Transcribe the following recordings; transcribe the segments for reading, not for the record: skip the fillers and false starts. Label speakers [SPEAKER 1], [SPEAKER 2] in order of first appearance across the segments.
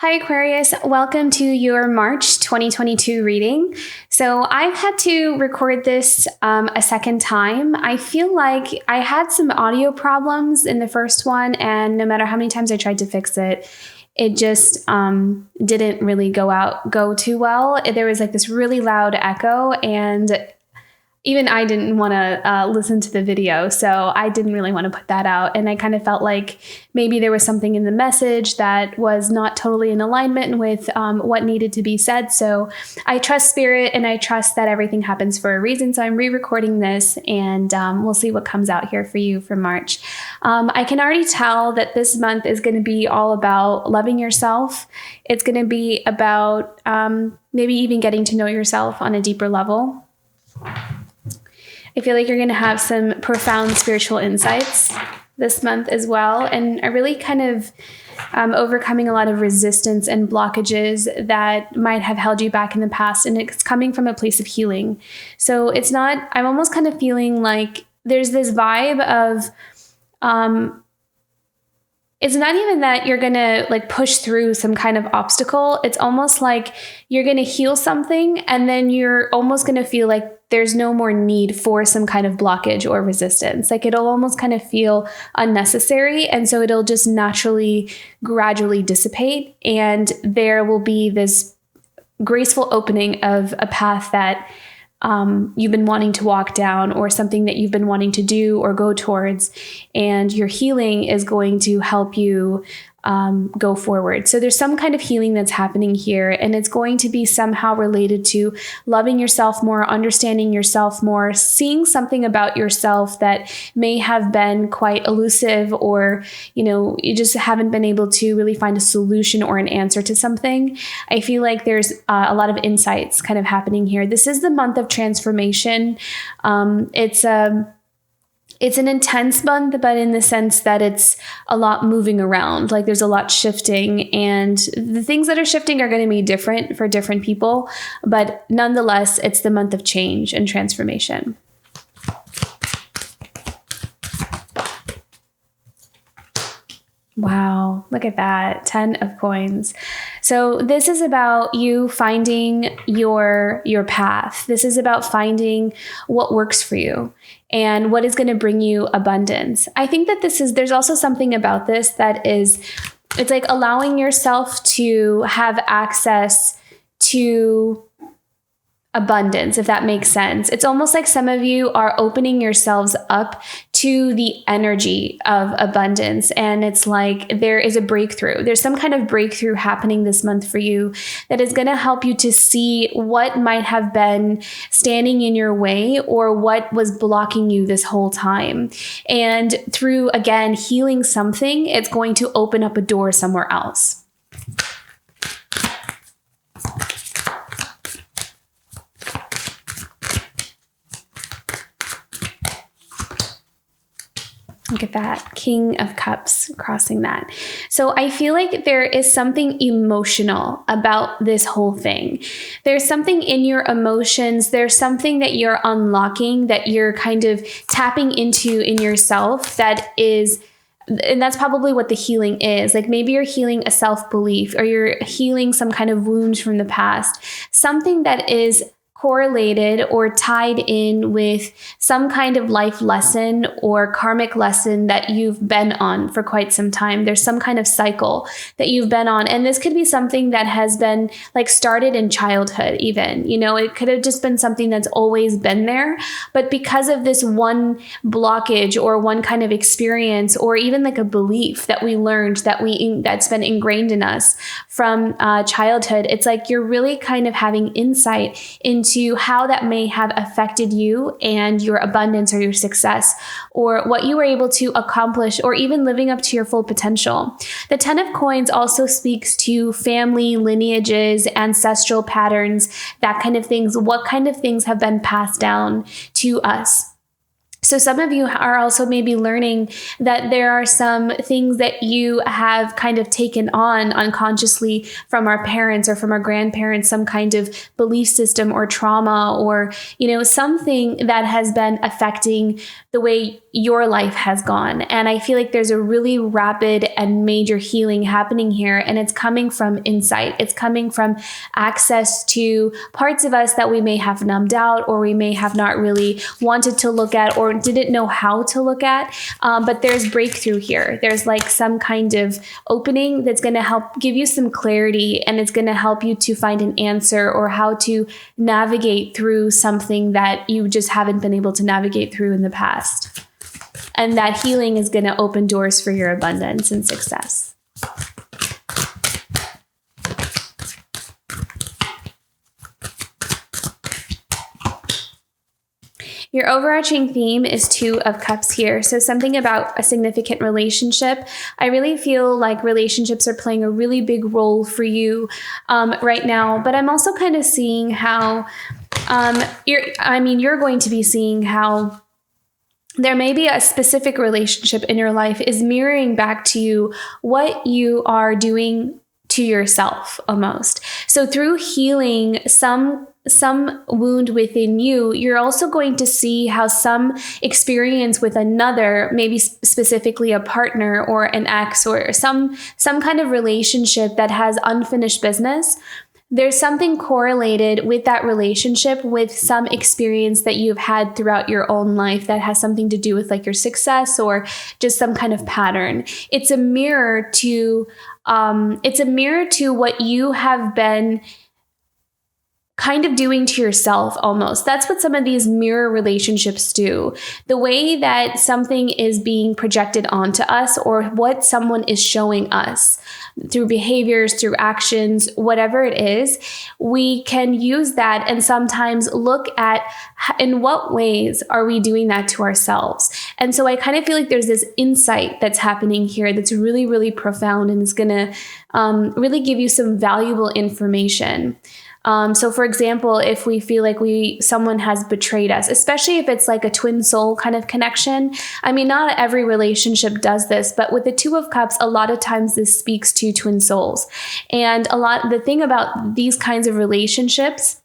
[SPEAKER 1] Hi Aquarius, welcome to your March 2022 reading. So I've had to record this a second time. I feel like I had some audio problems in the first one, and no matter how many times I tried to fix it, it just didn't really go too well. There was like this really loud echo, and even I didn't want to listen to the video, so I didn't really want to put that out. And I kind of felt like maybe there was something in the message that was not totally in alignment with what needed to be said. So I trust spirit, and I trust that everything happens for a reason. So I'm re-recording this, and we'll see what comes out here for you for March. I can already tell that this month is going to be all about loving yourself. It's going to be about maybe even getting to know yourself on a deeper level. I feel like you're going to have some profound spiritual insights this month as well, and are really kind of overcoming a lot of resistance and blockages that might have held you back in the past, and it's coming from a place of healing. So it's not, I'm almost kind of feeling like there's this vibe of, it's not even that you're going to like push through some kind of obstacle. It's almost like you're going to heal something, and then you're almost going to feel like there's no more need for some kind of blockage or resistance. Like it'll almost kind of feel unnecessary. And so it'll just naturally, gradually dissipate. And there will be this graceful opening of a path that you've been wanting to walk down, or something that you've been wanting to do or go towards. And your healing is going to help you go forward. So there's some kind of healing that's happening here, and it's going to be somehow related to loving yourself more, understanding yourself more, seeing something about yourself that may have been quite elusive, or, you know, you just haven't been able to really find a solution or an answer to something. I feel like there's a lot of insights kind of happening here. This is the month of transformation. It's an intense month, but in the sense that it's a lot moving around. Like there's a lot shifting, and the things that are shifting are going to be different for different people. But nonetheless, it's the month of change and transformation. Wow, look at that. 10 of coins. So this is about you finding your path. This is about finding what works for you and what is going to bring you abundance. I think that there's also something about this that is, it's like allowing yourself to have access to abundance, if that makes sense. It's almost like some of you are opening yourselves up to the energy of abundance. And it's like there is a breakthrough. There's some kind of breakthrough happening this month for you that is going to help you to see what might have been standing in your way, or what was blocking you this whole time. And through, again, healing something, it's going to open up a door somewhere else. Look at that, King of Cups crossing that. So I feel like there is something emotional about this whole thing. There's something in your emotions. There's something that you're unlocking, that you're kind of tapping into in yourself that is, and that's probably what the healing is. Like maybe you're healing a self-belief, or you're healing some kind of wounds from the past, something that is correlated or tied in with some kind of life lesson or karmic lesson that you've been on for quite some time. There's some kind of cycle that you've been on. And this could be something that has been like started in childhood even. You know, it could have just been something that's always been there. But because of this one blockage or one kind of experience, or even like a belief that we learned that's been ingrained in us from childhood, it's like you're really kind of having insight into how that may have affected you and your abundance or your success, or what you were able to accomplish, or even living up to your full potential. The 10 of coins also speaks to family, lineages, ancestral patterns, that kind of things. What kind of things have been passed down to us? So some of you are also maybe learning that there are some things that you have kind of taken on unconsciously from our parents or from our grandparents, some kind of belief system or trauma, or, something that has been affecting the way your life has gone. And I feel like there's a really rapid and major healing happening here. And it's coming from insight. It's coming from access to parts of us that we may have numbed out, or we may have not really wanted to look at, or didn't know how to look at. But there's breakthrough here. There's like some kind of opening that's going to help give you some clarity, and it's going to help you to find an answer or how to navigate through something that you just haven't been able to navigate through in the past. And that healing is going to open doors for your abundance and success. Your overarching theme is Two of Cups here. So something about a significant relationship. I really feel like relationships are playing a really big role for you right now. But I'm also kind of seeing how you're going to be seeing how there may be a specific relationship in your life is mirroring back to you what you are doing to yourself almost. So through healing some wound within you, you're also going to see how some experience with another, maybe specifically a partner or an ex or some kind of relationship that has unfinished business. There's something correlated with that relationship with some experience that you've had throughout your own life that has something to do with like your success or just some kind of pattern. It's a mirror to what you have been kind of doing to yourself almost. That's what some of these mirror relationships do. The way that something is being projected onto us or what someone is showing us through behaviors, through actions, whatever it is, we can use that and sometimes look at in what ways are we doing that to ourselves. And so I kind of feel like there's this insight that's happening here that's really, really profound, and it's going to really give you some valuable information. So for example, if we feel like someone has betrayed us, especially if it's like a twin soul kind of connection. I mean, not every relationship does this, but with the Two of Cups, a lot of times this speaks to twin souls. And the thing about these kinds of relationships,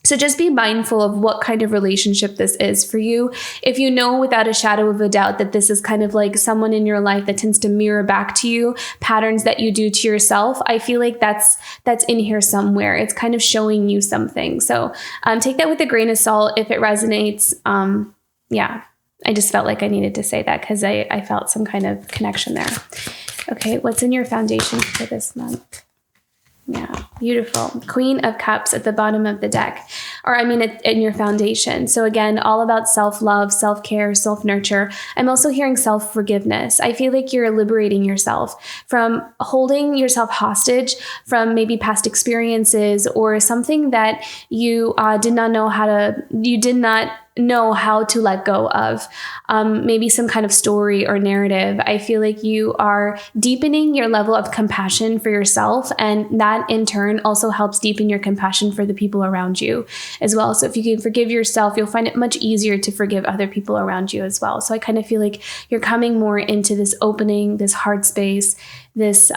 [SPEAKER 1] so just be mindful of what kind of relationship this is for you. If you know without a shadow of a doubt that this is kind of like someone in your life that tends to mirror back to you patterns that you do to yourself, I feel like that's in here somewhere. It's kind of showing you something. So take that with a grain of salt if it resonates. I just felt like I needed to say that because I felt some kind of connection there. Okay, what's in your foundation for this month? Yeah, beautiful. Queen of Cups at the bottom of the deck, in your foundation. So again, all about self-love, self-care, self-nurture. I'm also hearing self-forgiveness. I feel like you're liberating yourself from holding yourself hostage from maybe past experiences or something that you did not know how to let go of, maybe some kind of story or narrative. I feel like you are deepening your level of compassion for yourself, and that in turn also helps deepen your compassion for the people around you as well. So if you can forgive yourself, you'll find it much easier to forgive other people around you as well. So I kind of feel like you're coming more into this opening, this heart space, this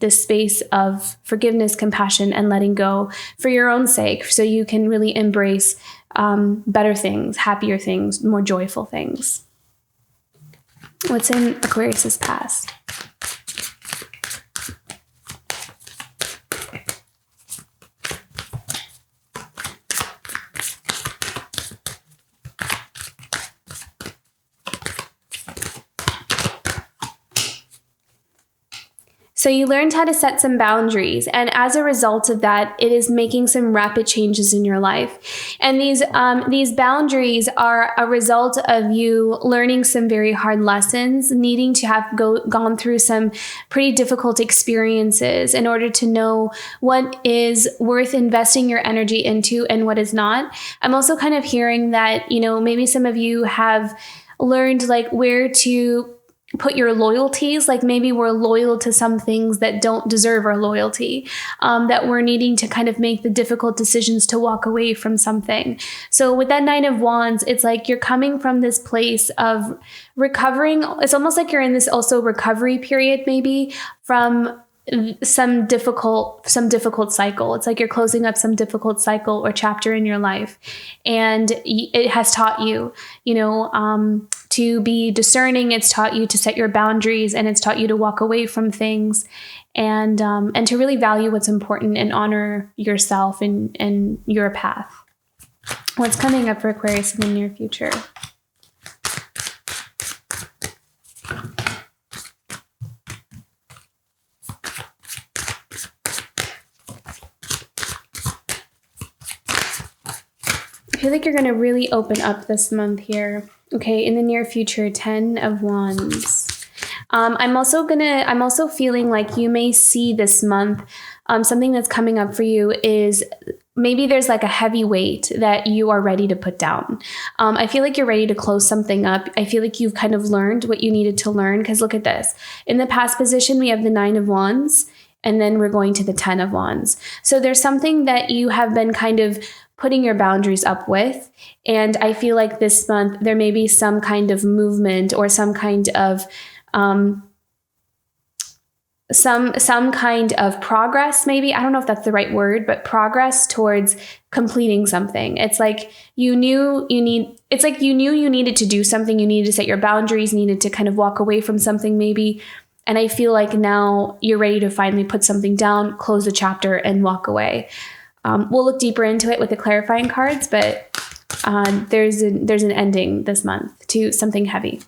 [SPEAKER 1] space of forgiveness, compassion, and letting go for your own sake, so you can really embrace better things, happier things, more joyful things. What's in Aquarius's past? So you learned how to set some boundaries, and as a result of that, it is making some rapid changes in your life. And these boundaries are a result of you learning some very hard lessons, needing to have gone through some pretty difficult experiences in order to know what is worth investing your energy into and what is not. I'm also kind of hearing that, maybe some of you have learned like where to put your loyalties, like maybe we're loyal to some things that don't deserve our loyalty, that we're needing to kind of make the difficult decisions to walk away from something. So with that Nine of Wands, it's like you're coming from this place of recovering. It's almost like you're in this also recovery period, maybe from some difficult cycle. It's like you're closing up some difficult cycle or chapter in your life, and it has taught you, to be discerning. It's taught you to set your boundaries, and it's taught you to walk away from things, and to really value what's important and honor yourself and your path. What's coming up for Aquarius in the near future? I feel like you're going to really open up this month here. Okay, in the near future, 10 of Wands. I'm also feeling like you may see this month, something that's coming up for you is maybe there's like a heavy weight that you are ready to put down. I feel like you're ready to close something up. I feel like you've kind of learned what you needed to learn, because look at this. In the past position, we have the 9 of Wands, and then we're going to the 10 of Wands. So there's something that you have been kind of putting your boundaries up with. And I feel like this month there may be some kind of movement or some kind of some kind of progress, maybe. I don't know if that's the right word, but progress towards completing something. It's like you knew you needed to do something, you needed to set your boundaries, needed to kind of walk away from something maybe. And I feel like now you're ready to finally put something down, close the chapter, and walk away. We'll look deeper into it with the clarifying cards, but there's an ending this month to something heavy.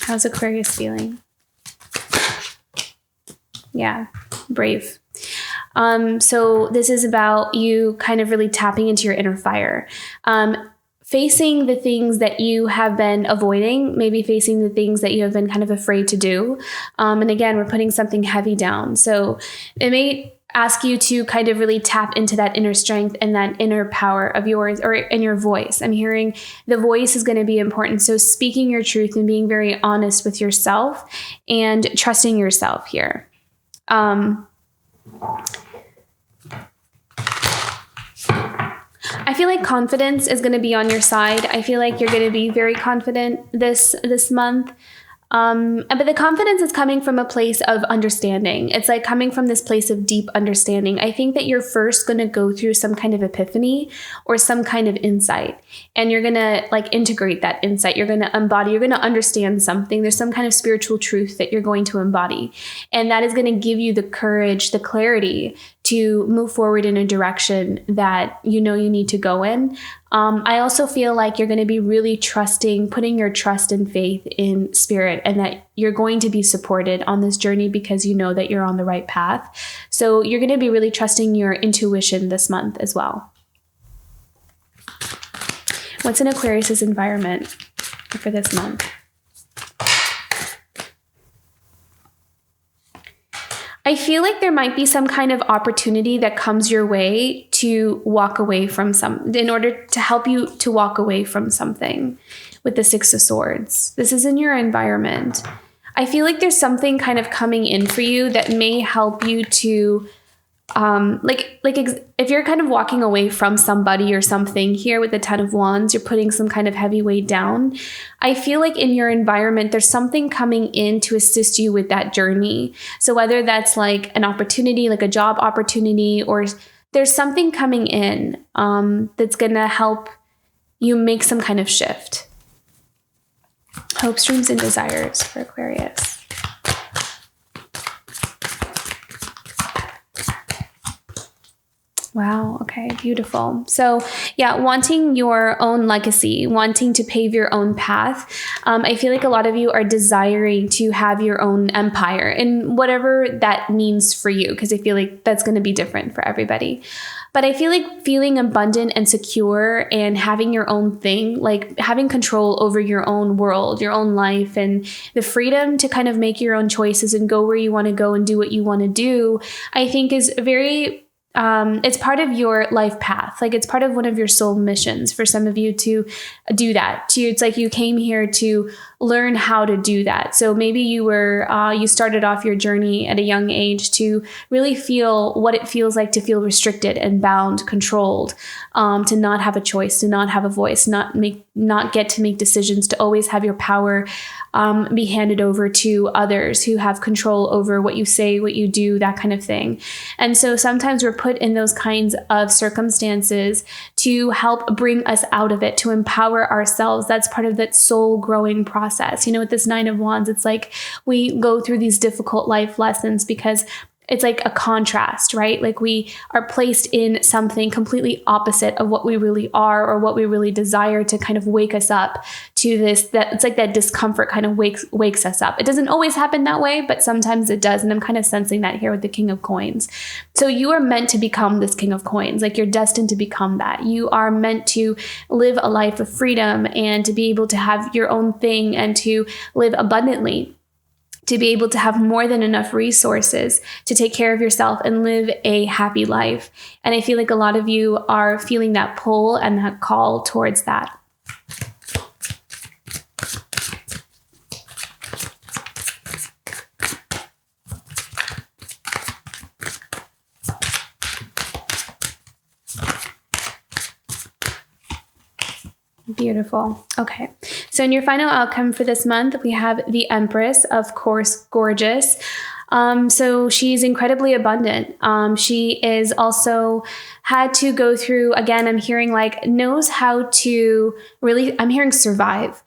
[SPEAKER 1] How's Aquarius feeling? Yeah, brave. So this is about you kind of really tapping into your inner fire. Facing the things that you have been avoiding, maybe facing the things that you have been kind of afraid to do. And again, we're putting something heavy down. So it may ask you to kind of really tap into that inner strength and that inner power of yours, or in your voice. I'm hearing the voice is going to be important. So speaking your truth and being very honest with yourself and trusting yourself here. I feel like confidence is going to be on your side. I feel like you're going to be very confident this month. But the confidence is coming from a place of understanding. It's like coming from this place of deep understanding. I think that you're first going to go through some kind of epiphany or some kind of insight, and you're going to like integrate that insight. You're going to embody, you're going to understand something. There's some kind of spiritual truth that you're going to embody, and that is going to give you the courage, the clarity to move forward in a direction that you know you need to go in. I also feel like you're going to be really trusting, putting your trust and faith in spirit, and that you're going to be supported on this journey because you know that you're on the right path. So you're going to be really trusting your intuition this month as well. What's in Aquarius's environment for this month? I feel like there might be some kind of opportunity that comes your way to walk away from in order to help you to walk away from something with the Six of Swords. This is in your environment. I feel like there's something kind of coming in for you that may help you to, if you're kind of walking away from somebody or something here with the Ten of Wands, you're putting some kind of heavy weight down. I feel like in your environment, there's something coming in to assist you with that journey. So whether that's like an opportunity, like a job opportunity, or there's something coming in that's going to help you make some kind of shift. Hopes, dreams, and desires for Aquarius. Wow. Okay. Beautiful. So yeah, wanting your own legacy, wanting to pave your own path. I feel like a lot of you are desiring to have your own empire, and whatever that means for you, because I feel like that's going to be different for everybody. But I feel like feeling abundant and secure and having your own thing, like having control over your own world, your own life, and the freedom to kind of make your own choices and go where you want to go and do what you want to do, I think is very it's part of your life path. Like it's part of one of your soul missions for some of you to do that. It's like you came here to learn how to do that. So maybe you started off your journey at a young age to really feel what it feels like to feel restricted and bound, controlled, to not have a choice, to not have a voice, not get to make decisions, to always have your power be handed over to others who have control over what you say, what you do, that kind of thing. And so sometimes we're put in those kinds of circumstances to help bring us out of it, to empower ourselves. That's part of that soul growing process. With this Nine of Wands, it's like we go through these difficult life lessons because it's like a contrast, right? Like we are placed in something completely opposite of what we really are or what we really desire, to kind of wake us up to this, that it's like that discomfort kind of wakes us up. It doesn't always happen that way, but sometimes it does. And I'm kind of sensing that here with the King of Coins. So you are meant to become this King of Coins. Like you're destined to become that. You are meant to live a life of freedom and to be able to have your own thing and to live abundantly, to be able to have more than enough resources to take care of yourself and live a happy life. And I feel like a lot of you are feeling that pull and that call towards that. Beautiful. Okay. So in your final outcome for this month, we have the Empress, of course, gorgeous. So she's incredibly abundant. She is also had to go through, again, I'm hearing like knows how to really, I'm hearing survive.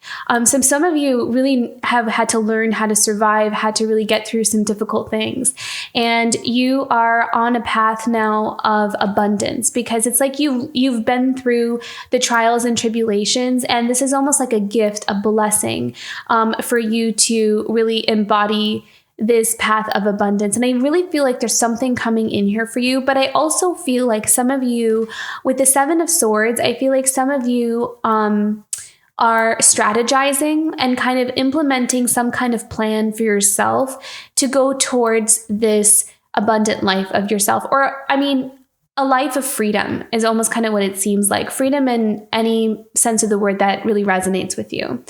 [SPEAKER 1] So some of you really have had to learn how to survive, had to really get through some difficult things. And you are on a path now of abundance because it's like you've been through the trials and tribulations. And this is almost like a gift, a blessing, for you to really embody this path of abundance. And I really feel like there's something coming in here for you, but I also feel like some of you with the Seven of Swords, I feel like some of you are strategizing and kind of implementing some kind of plan for yourself to go towards this abundant life of yourself. Or, I mean, a life of freedom is almost kind of what it seems like. Freedom in any sense of the word that really resonates with you.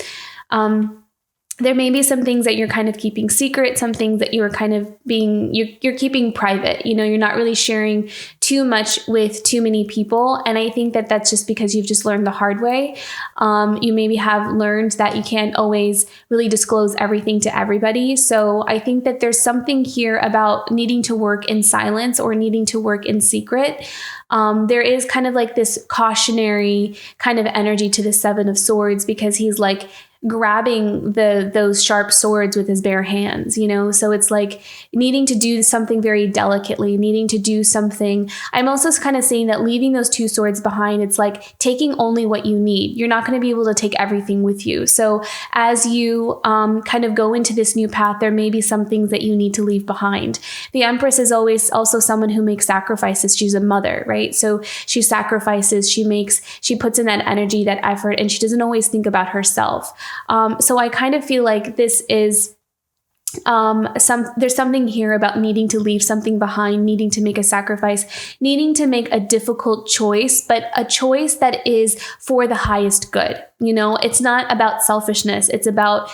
[SPEAKER 1] There may be some things that you're kind of keeping secret, some things that you're kind of you're keeping private. You're not really sharing too much with too many people. And I think that that's just because you've just learned the hard way. You maybe have learned that you can't always really disclose everything to everybody. So I think that there's something here about needing to work in silence or needing to work in secret. There is kind of like this cautionary kind of energy to the Seven of Swords because he's like grabbing those sharp swords with his bare hands, so it's like needing to do something very delicately, needing to do something. I'm also kind of saying that leaving those two swords behind, it's like taking only what you need. You're not going to be able to take everything with you. So as you kind of go into this new path, there may be some things that you need to leave behind. The Empress is always also someone who makes sacrifices. She's a mother, right? So she sacrifices, she puts in that energy, that effort, and she doesn't always think about herself. So I kind of feel like this is there's something here about needing to leave something behind, needing to make a sacrifice, needing to make a difficult choice, but a choice that is for the highest good. It's not about selfishness. It's about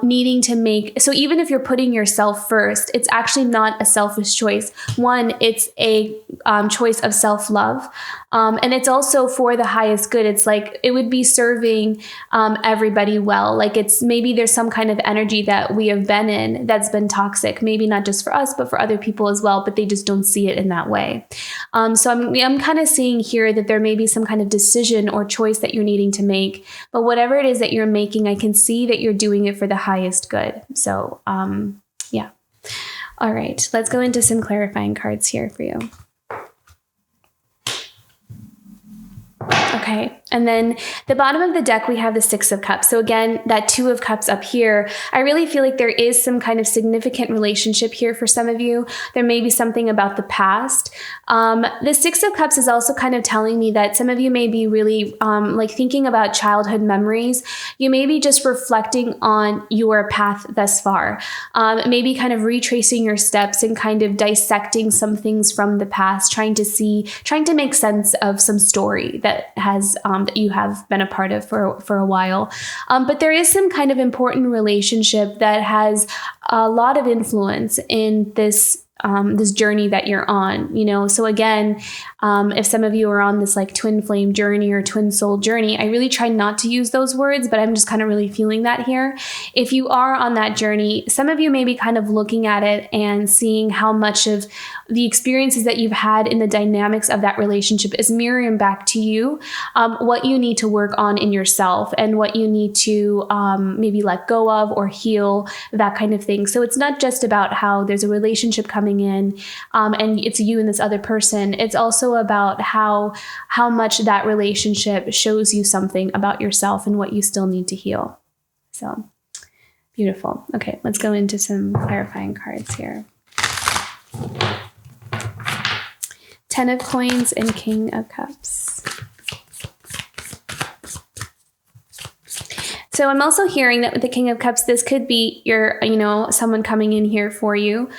[SPEAKER 1] needing to make. So even if you're putting yourself first, it's actually not a selfish choice. One, it's a choice of self-love. And it's also for the highest good. It's like it would be serving everybody well. Like maybe there's some kind of energy that we have been in that's been toxic, maybe not just for us, but for other people as well, but they just don't see it in that way. So I'm kind of seeing here that there may be some kind of decision or choice that you're needing to make, but whatever it is that you're making, I can see that you're doing it for the highest good. So, yeah. All right, let's go into some clarifying cards here for you. Okay, And then the bottom of the deck, we have the Six of Cups. So again, that Two of Cups up here, I really feel like there is some kind of significant relationship here for some of you. There may be something about the past. The Six of Cups is also kind of telling me that some of you may be really like thinking about childhood memories. You may be just reflecting on your path thus far. Maybe kind of retracing your steps and kind of dissecting some things from the past, trying to make sense of some story that has that you have been a part of for a while. But there is some kind of important relationship that has a lot of influence in this journey that you're on, you know? So again, if some of you are on this like twin flame journey or twin soul journey, I really try not to use those words, but I'm just kind of really feeling that here. If you are on that journey, some of you may be kind of looking at it and seeing how much of the experiences that you've had in the dynamics of that relationship is mirroring back to you, what you need to work on in yourself and what you need to maybe let go of or heal, that kind of thing. So it's not just about how there's a relationship coming in and it's you and this other person. It's also about how much that relationship shows you something about yourself and what you still need to heal. So beautiful. Okay, let's go into some clarifying cards here. Ten of Coins and King of Cups. So I'm also hearing that with the King of Cups, this could be someone coming in here for you.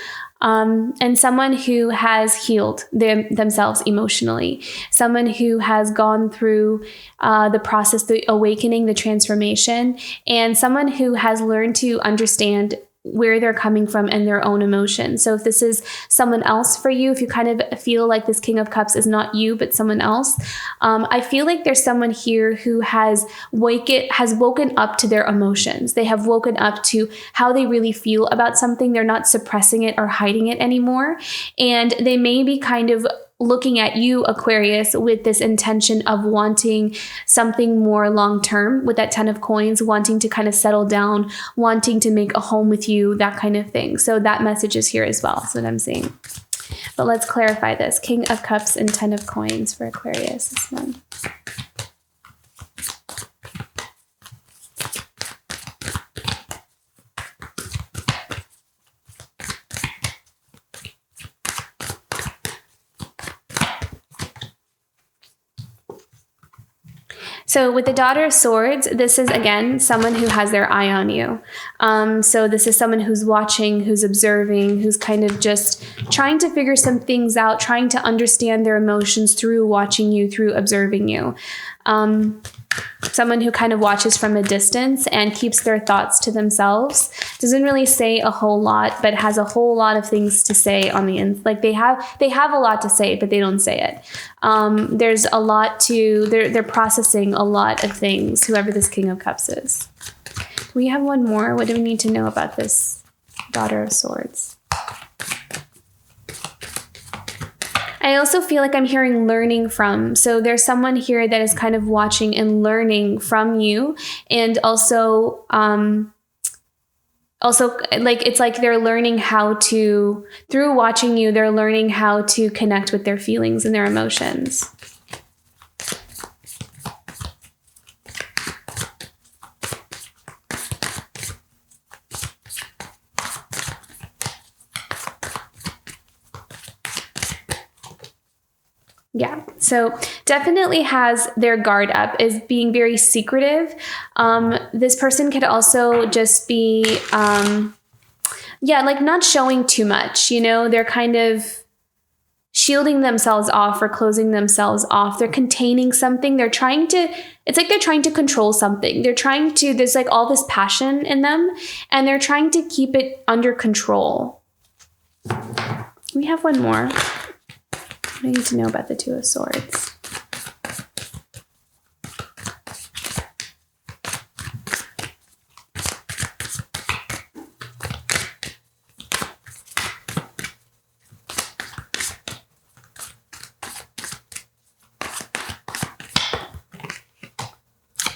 [SPEAKER 1] And someone who has healed themselves emotionally, someone who has gone through the process, the awakening, the transformation, and someone who has learned to understand where they're coming from and their own emotions. So if this is someone else for you, if you kind of feel like this King of Cups is not you, but someone else, I feel like there's someone here who has woken up to their emotions. They have woken up to how they really feel about something. They're not suppressing it or hiding it anymore. And they may be kind of looking at you, Aquarius, with this intention of wanting something more long-term with that Ten of Coins, wanting to kind of settle down, wanting to make a home with you, that kind of thing. So that message is here as well. That's what I'm seeing. But let's clarify this. King of Cups and Ten of Coins for Aquarius, this one. So with the Daughter of Swords, this is, again, someone who has their eye on you. So this is someone who's watching, who's observing, who's kind of just trying to figure some things out, trying to understand their emotions through watching you, through observing you. Someone who kind of watches from a distance and keeps their thoughts to themselves. Doesn't really say a whole lot, but has a whole lot of things to say on the end. Like they have a lot to say, but they don't say it. There's a lot they're processing a lot of things, whoever this King of Cups is. We have one more. What do we need to know about this Daughter of Swords? I also feel like I'm hearing learning from. So there's someone here that is kind of watching and learning from you. And also like it's like they're learning how to, through watching you, they're learning how to connect with their feelings and their emotions. Yeah, so definitely has their guard up, is being very secretive. This person could also just be, like not showing too much, they're kind of shielding themselves off or closing themselves off. They're containing something. It's like they're trying to control something. There's like all this passion in them and they're trying to keep it under control. We have one more. What do I need to know about the Two of Swords?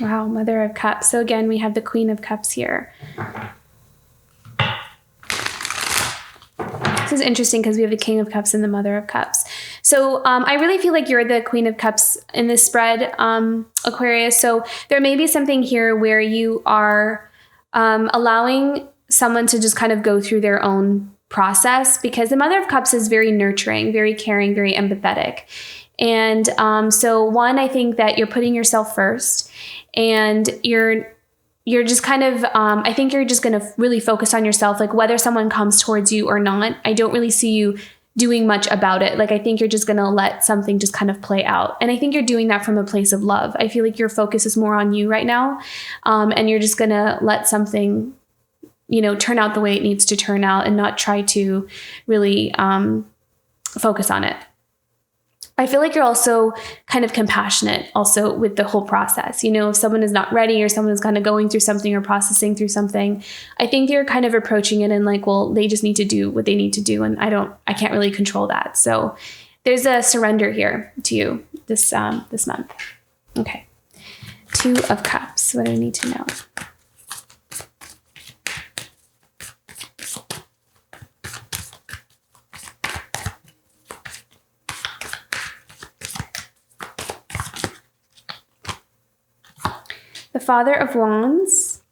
[SPEAKER 1] Wow, Mother of Cups. So again, we have the Queen of Cups here. This is interesting because we have the King of Cups and the Mother of Cups. So I really feel like you're the Queen of Cups in this spread, Aquarius. So there may be something here where you are allowing someone to just kind of go through their own process, because the Mother of Cups is very nurturing, very caring, very empathetic. And so one, I think that you're putting yourself first, and you're just kind of, I think you're just going to really focus on yourself, like whether someone comes towards you or not. I don't really see you doing much about it. Like, I think you're just going to let something just kind of play out. And I think you're doing that from a place of love. I feel like your focus is more on you right now. And you're just going to let something, turn out the way it needs to turn out, and not try to really focus on it. I feel like you're also kind of compassionate also with the whole process. If someone is not ready, or someone is kind of going through something or processing through something, I think you're kind of approaching it and like, well, they just need to do what they need to do. And I can't really control that. So there's a surrender here to you this month. Okay. 2 of Cups. What do I need to know? The Father of Wands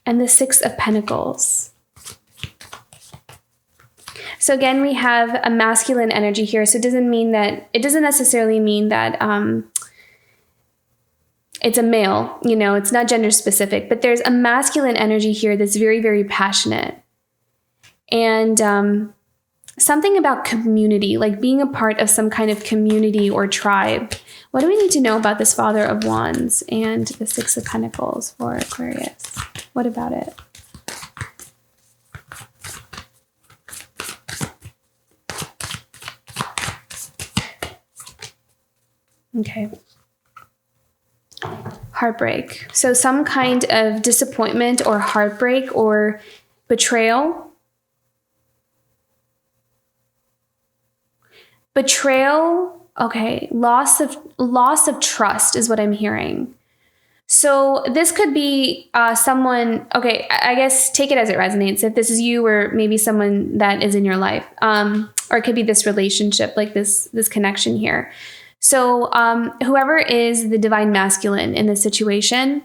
[SPEAKER 1] and the 6 of Pentacles. So again, we have a masculine energy here. So it doesn't necessarily mean that it's a male, it's not gender specific, but there's a masculine energy here that's very, very passionate. And something about community, like being a part of some kind of community or tribe. What do we need to know about this Father of Wands and the 6 of Pentacles for Aquarius? What about it? Okay. Heartbreak. So some kind of disappointment or heartbreak or betrayal. Okay, loss of trust is what I'm hearing. So this could be someone, okay, I guess take it as it resonates. If this is you, or maybe someone that is in your life, or it could be this relationship, like this connection here. So whoever is the divine masculine in this situation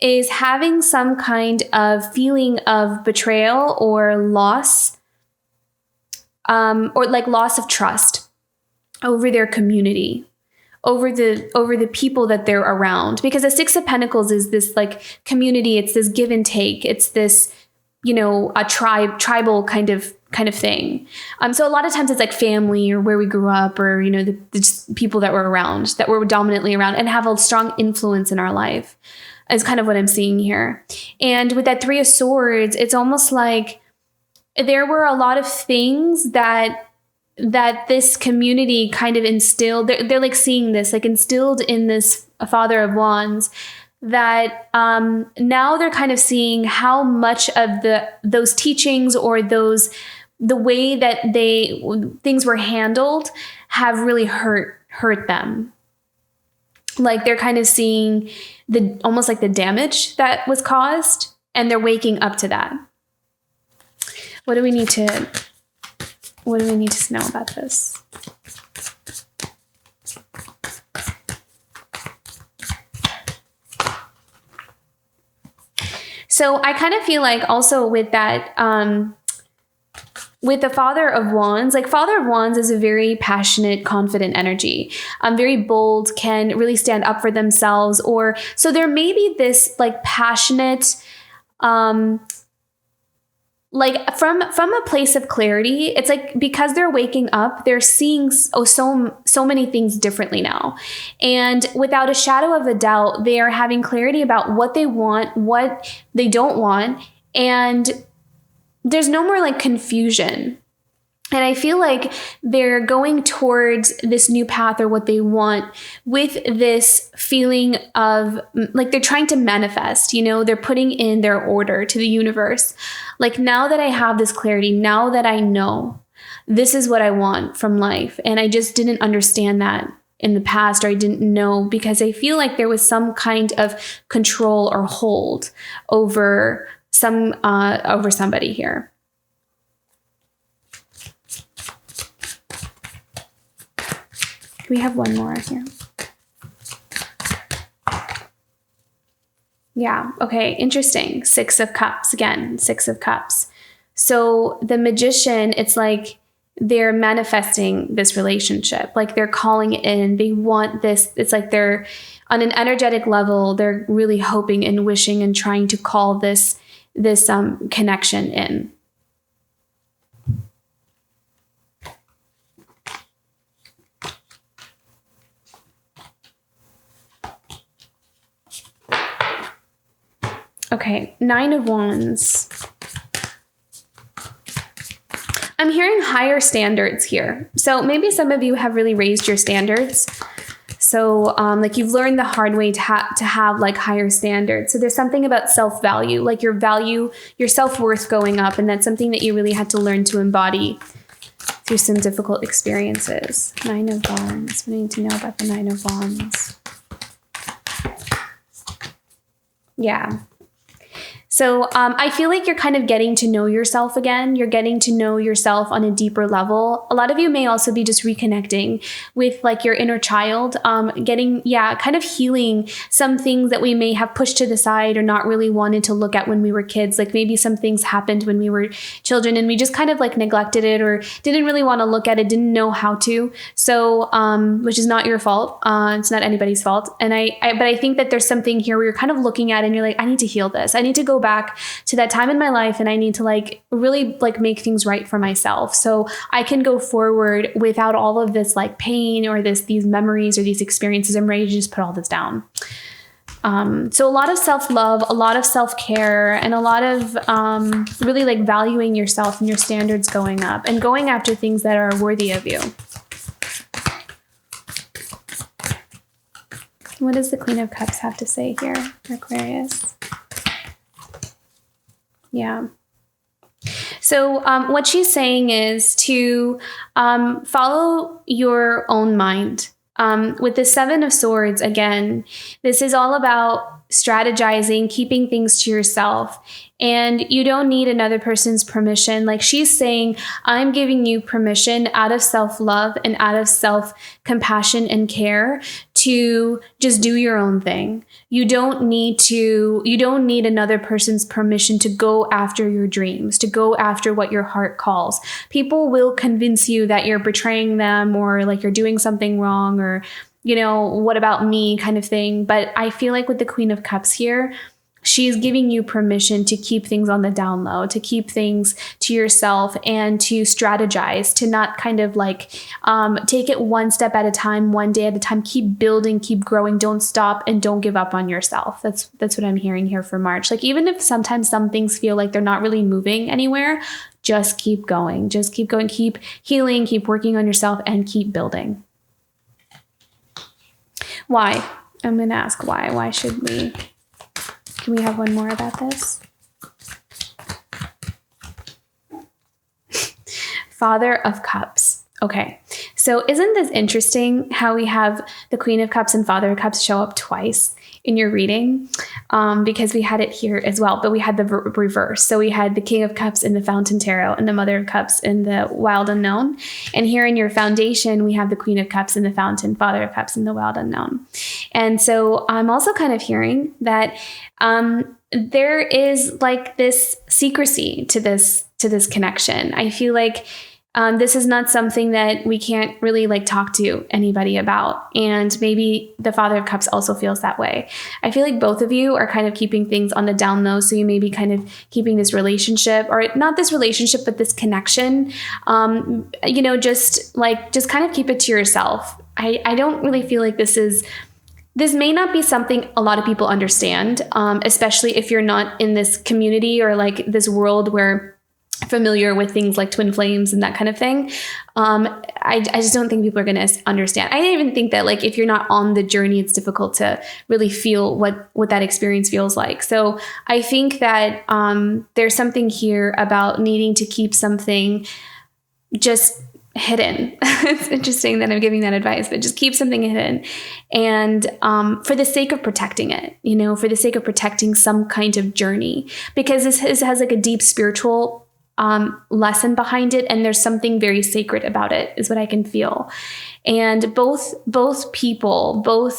[SPEAKER 1] is having some kind of feeling of betrayal or loss, or like loss of trust over their community, over the people that they're around. Because the 6 of Pentacles is this like community, it's this give and take, it's this, a tribal kind of thing. So a lot of times it's like family, or where we grew up, or, the just people that were around, that were dominantly around and have a strong influence in our life, is kind of what I'm seeing here. And with that 3 of Swords, it's almost like there were a lot of things that this community kind of instilled. They're like seeing this, like instilled in this Father of Wands, that now they're kind of seeing how much of those teachings or the way that things were handled have really hurt them. Like they're kind of seeing almost like the damage that was caused, and they're waking up to that. What do we need to know about this? So I kind of feel like also with that, with the Father of Wands, like Father of Wands is a very passionate, confident energy, very bold, can really stand up for themselves. Or so there may be this like passionate, like from a place of clarity. It's like because they're waking up, they're seeing so many things differently now. And without a shadow of a doubt, they are having clarity about what they want, what they don't want. And there's no more like confusion. And I feel like they're going towards this new path or what they want with this feeling of like they're trying to manifest, they're putting in their order to the universe. Like, now that I have this clarity, now that I know this is what I want from life, and I just didn't understand that in the past, or I didn't know, because I feel like there was some kind of control or hold over somebody here. We have one more here. Yeah. Okay. Interesting. Six of Cups again. Six of Cups. So the Magician, it's like they're manifesting this relationship. Like they're calling it in. They want this. It's like they're on an energetic level. They're really hoping and wishing and trying to call this connection in. Okay, Nine of Wands. I'm hearing higher standards here. So maybe some of you have really raised your standards. So like you've learned the hard way to have like higher standards. So there's something about self-value, like your value, your self-worth going up. And that's something that you really had to learn to embody through some difficult experiences. Nine of Wands. What do you need to know about the Nine of Wands? Yeah. So I feel like you're kind of getting to know yourself again. You're getting to know yourself on a deeper level. A lot of you may also be just reconnecting with like your inner child, kind of healing some things that we may have pushed to the side or not really wanted to look at when we were kids. Like maybe some things happened when we were children and we just kind of like neglected it or didn't really want to look at it, didn't know how to. So, which is not your fault. It's not anybody's fault. And but I think that there's something here where you're kind of looking at it and you're like, I need to heal this. I need to go back to that time in my life and I need to like really like make things right for myself so I can go forward without all of this like pain or these memories or these experiences. I'm ready to just put all this down. So a lot of self-love, a lot of self-care, and a lot of really like valuing yourself and your standards going up and going after things that are worthy of you. What does the Queen of Cups have to say here, Aquarius? Yeah. So what she's saying is to follow your own mind. With the Seven of Swords, again, this is all about strategizing, keeping things to yourself. And you don't need another person's permission. Like she's saying, I'm giving you permission out of self-love and out of self-compassion and care to just do your own thing. You don't need another person's permission to go after your dreams, to go after what your heart calls. People will convince you that you're betraying them or like you're doing something wrong or, what about me kind of thing. But I feel like with the Queen of Cups here, she's giving you permission to keep things on the down low, to keep things to yourself and to strategize, to not kind of like take it one step at a time, one day at a time, keep building, keep growing, don't stop and don't give up on yourself. That's what I'm hearing here for March. Like even if sometimes some things feel like they're not really moving anywhere, just keep going, keep healing, keep working on yourself and keep building. Why? I'm going to ask why. Why should we? Can we have one more about this? Father of Cups. Okay, so isn't this interesting how we have the Queen of Cups and Father of Cups show up twice in your reading? Because we had it here as well, but we had the reverse. So we had the King of Cups in the Fountain Tarot and the Mother of Cups in the Wild Unknown. And here in your foundation, we have the Queen of Cups in the Fountain, Father of Cups in the Wild Unknown. And so I'm also kind of hearing that there is like this secrecy to this connection. I feel like this is not something that we can't really like talk to anybody about. And maybe the Father of Cups also feels that way. I feel like both of you are kind of keeping things on the down low. So you may be kind of keeping this relationship, or not this relationship, but this connection, just kind of keep it to yourself. I don't really feel like this may not be something a lot of people understand, especially if you're not in this community or like this world where familiar with things like twin flames and that kind of thing. I just don't think people are going to understand. I even think that like if you're not on the journey, it's difficult to really feel what that experience feels like. So I think that there's something here about needing to keep something just hidden. It's interesting that I'm giving that advice, but just keep something hidden. And for the sake of protecting it, for the sake of protecting some kind of journey, because this has like a deep spiritual lesson behind it, and there's something very sacred about it, is what I can feel. And both people, both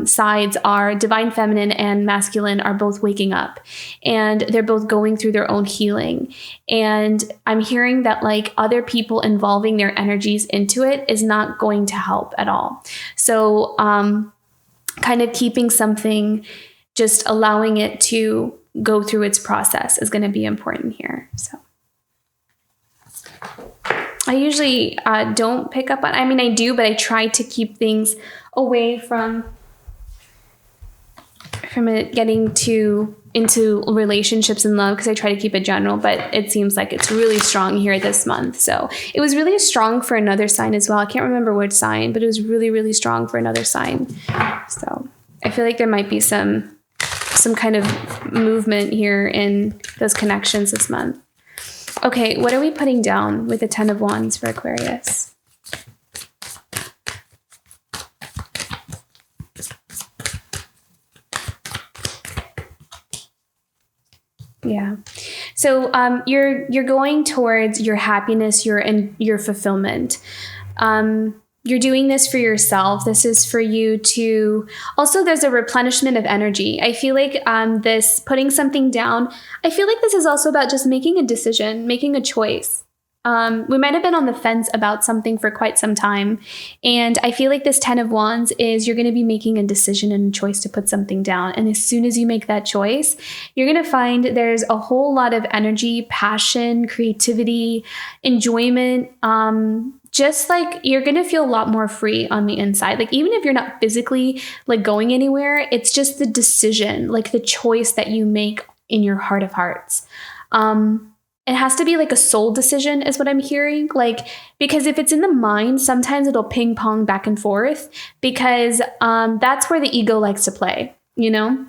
[SPEAKER 1] sides are divine feminine and masculine, are both waking up, and they're both going through their own healing. And I'm hearing that like other people involving their energies into it is not going to help at all. So kind of keeping something, just allowing it to go through its process is going to be important here. So I usually don't pick up on, I mean, I do, but I try to keep things away from it getting into relationships and love, because I try to keep it general, but it seems like it's really strong here this month. So it was really strong for another sign as well. I can't remember which sign, but it was really, really strong for another sign. So I feel like there might be some kind of movement here in those connections this month. Okay, what are we putting down with the 10 of Wands for Aquarius? Yeah. So you're going towards your happiness, your fulfillment. You're doing this for yourself. This is for you to, also there's a replenishment of energy. I feel like this putting something down, I feel like this is also about just making a decision, making a choice. We might have been on the fence about something for quite some time. And I feel like this 10 of Wands is you're going to be making a decision and a choice to put something down. And as soon as you make that choice, you're going to find there's a whole lot of energy, passion, creativity, enjoyment, just like you're going to feel a lot more free on the inside. Like even if you're not physically like going anywhere, it's just the decision, like the choice that you make in your heart of hearts. It has to be like a soul decision is what I'm hearing. Like, because if it's in the mind, sometimes it'll ping pong back and forth, because that's where the ego likes to play, you know?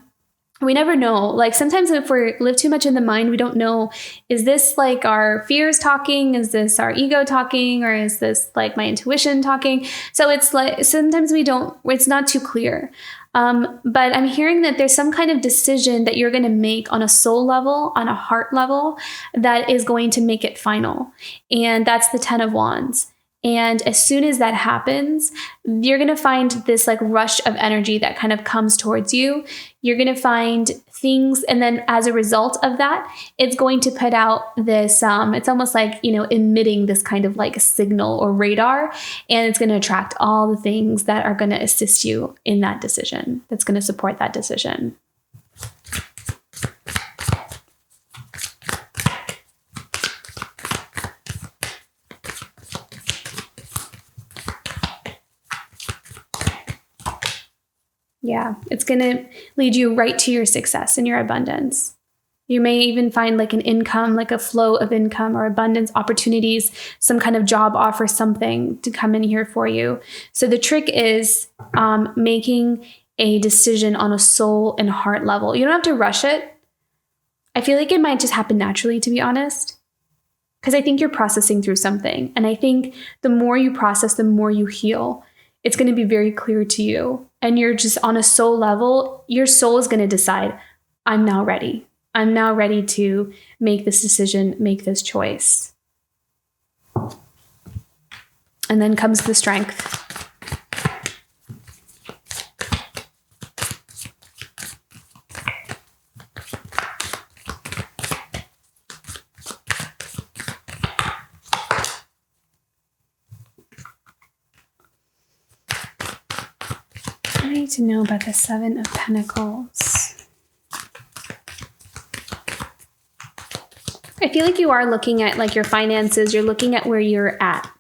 [SPEAKER 1] We never know. Like sometimes if we live too much in the mind, we don't know, is this like our fears talking? Is this our ego talking? Or is this like my intuition talking? So it's like, sometimes it's not too clear. But I'm hearing that there's some kind of decision that you're going to make on a soul level, on a heart level, that is going to make it final. And that's the 10 of Wands. And as soon as that happens, you're going to find this like rush of energy that kind of comes towards you. You're going to find things. And then as a result of that, it's going to put out this, it's almost like, emitting this kind of like a signal or radar. And it's going to attract all the things that are going to assist you in that decision, that's going to support that decision. Yeah, it's going to lead you right to your success and your abundance. You may even find like an income, like a flow of income or abundance opportunities, some kind of job offer, something to come in here for you. So the trick is making a decision on a soul and heart level. You don't have to rush it. I feel like it might just happen naturally, to be honest, because I think you're processing through something. And I think the more you process, the more you heal. It's going to be very clear to you. And you're just on a soul level, your soul is going to decide, I'm now ready. I'm now ready to make this decision, make this choice. And then comes the strength. I need to know about the Seven of Pentacles. I feel like you are looking at like your finances. You're looking at where you're at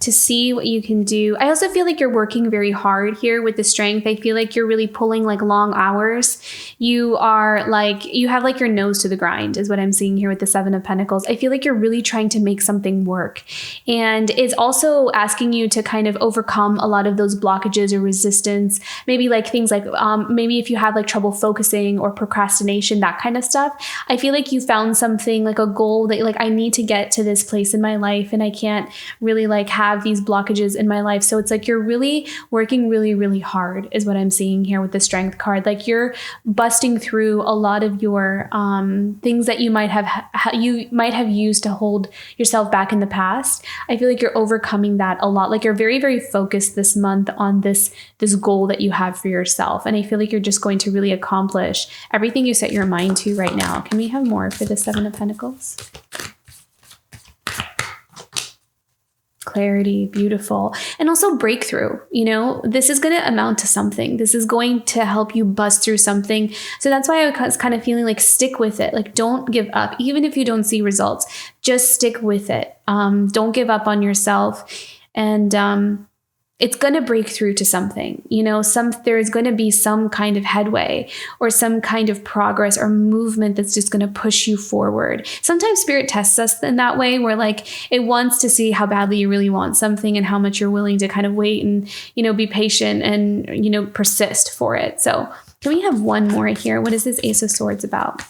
[SPEAKER 1] to see what you can do. I also feel like you're working very hard here with the strength. I feel like you're really pulling like long hours. You are like, you have like your nose to the grind is what I'm seeing here with the Seven of Pentacles. I feel like you're really trying to make something work. And it's also asking you to kind of overcome a lot of those blockages or resistance. Maybe like things like, maybe if you have like trouble focusing or procrastination, that kind of stuff. I feel like you found something like a goal that like, I need to get to this place in my life and I can't really like have have these blockages in my life. So it's like you're really working really, really hard is what I'm seeing here with the Strength card. Like you're busting through a lot of your things that you might have used to hold yourself back in the past. I feel like you're overcoming that a lot. Like you're very, very focused this month on this goal that you have for yourself. And I feel like you're just going to really accomplish everything you set your mind to right now. Can we have more for the Seven of Pentacles? Clarity, beautiful. And also breakthrough. This is going to amount to something. This is going to help you bust through something. So that's why I was kind of feeling like stick with it. Like don't give up. Even if you don't see results, just stick with it. Don't give up on yourself. And it's going to break through to something. There's going to be some kind of headway or some kind of progress or movement that's just going to push you forward. Sometimes Spirit tests us in that way, where like it wants to see how badly you really want something and how much you're willing to kind of wait and, be patient and, persist for it. So can we have one more here? What is this Ace of Swords about?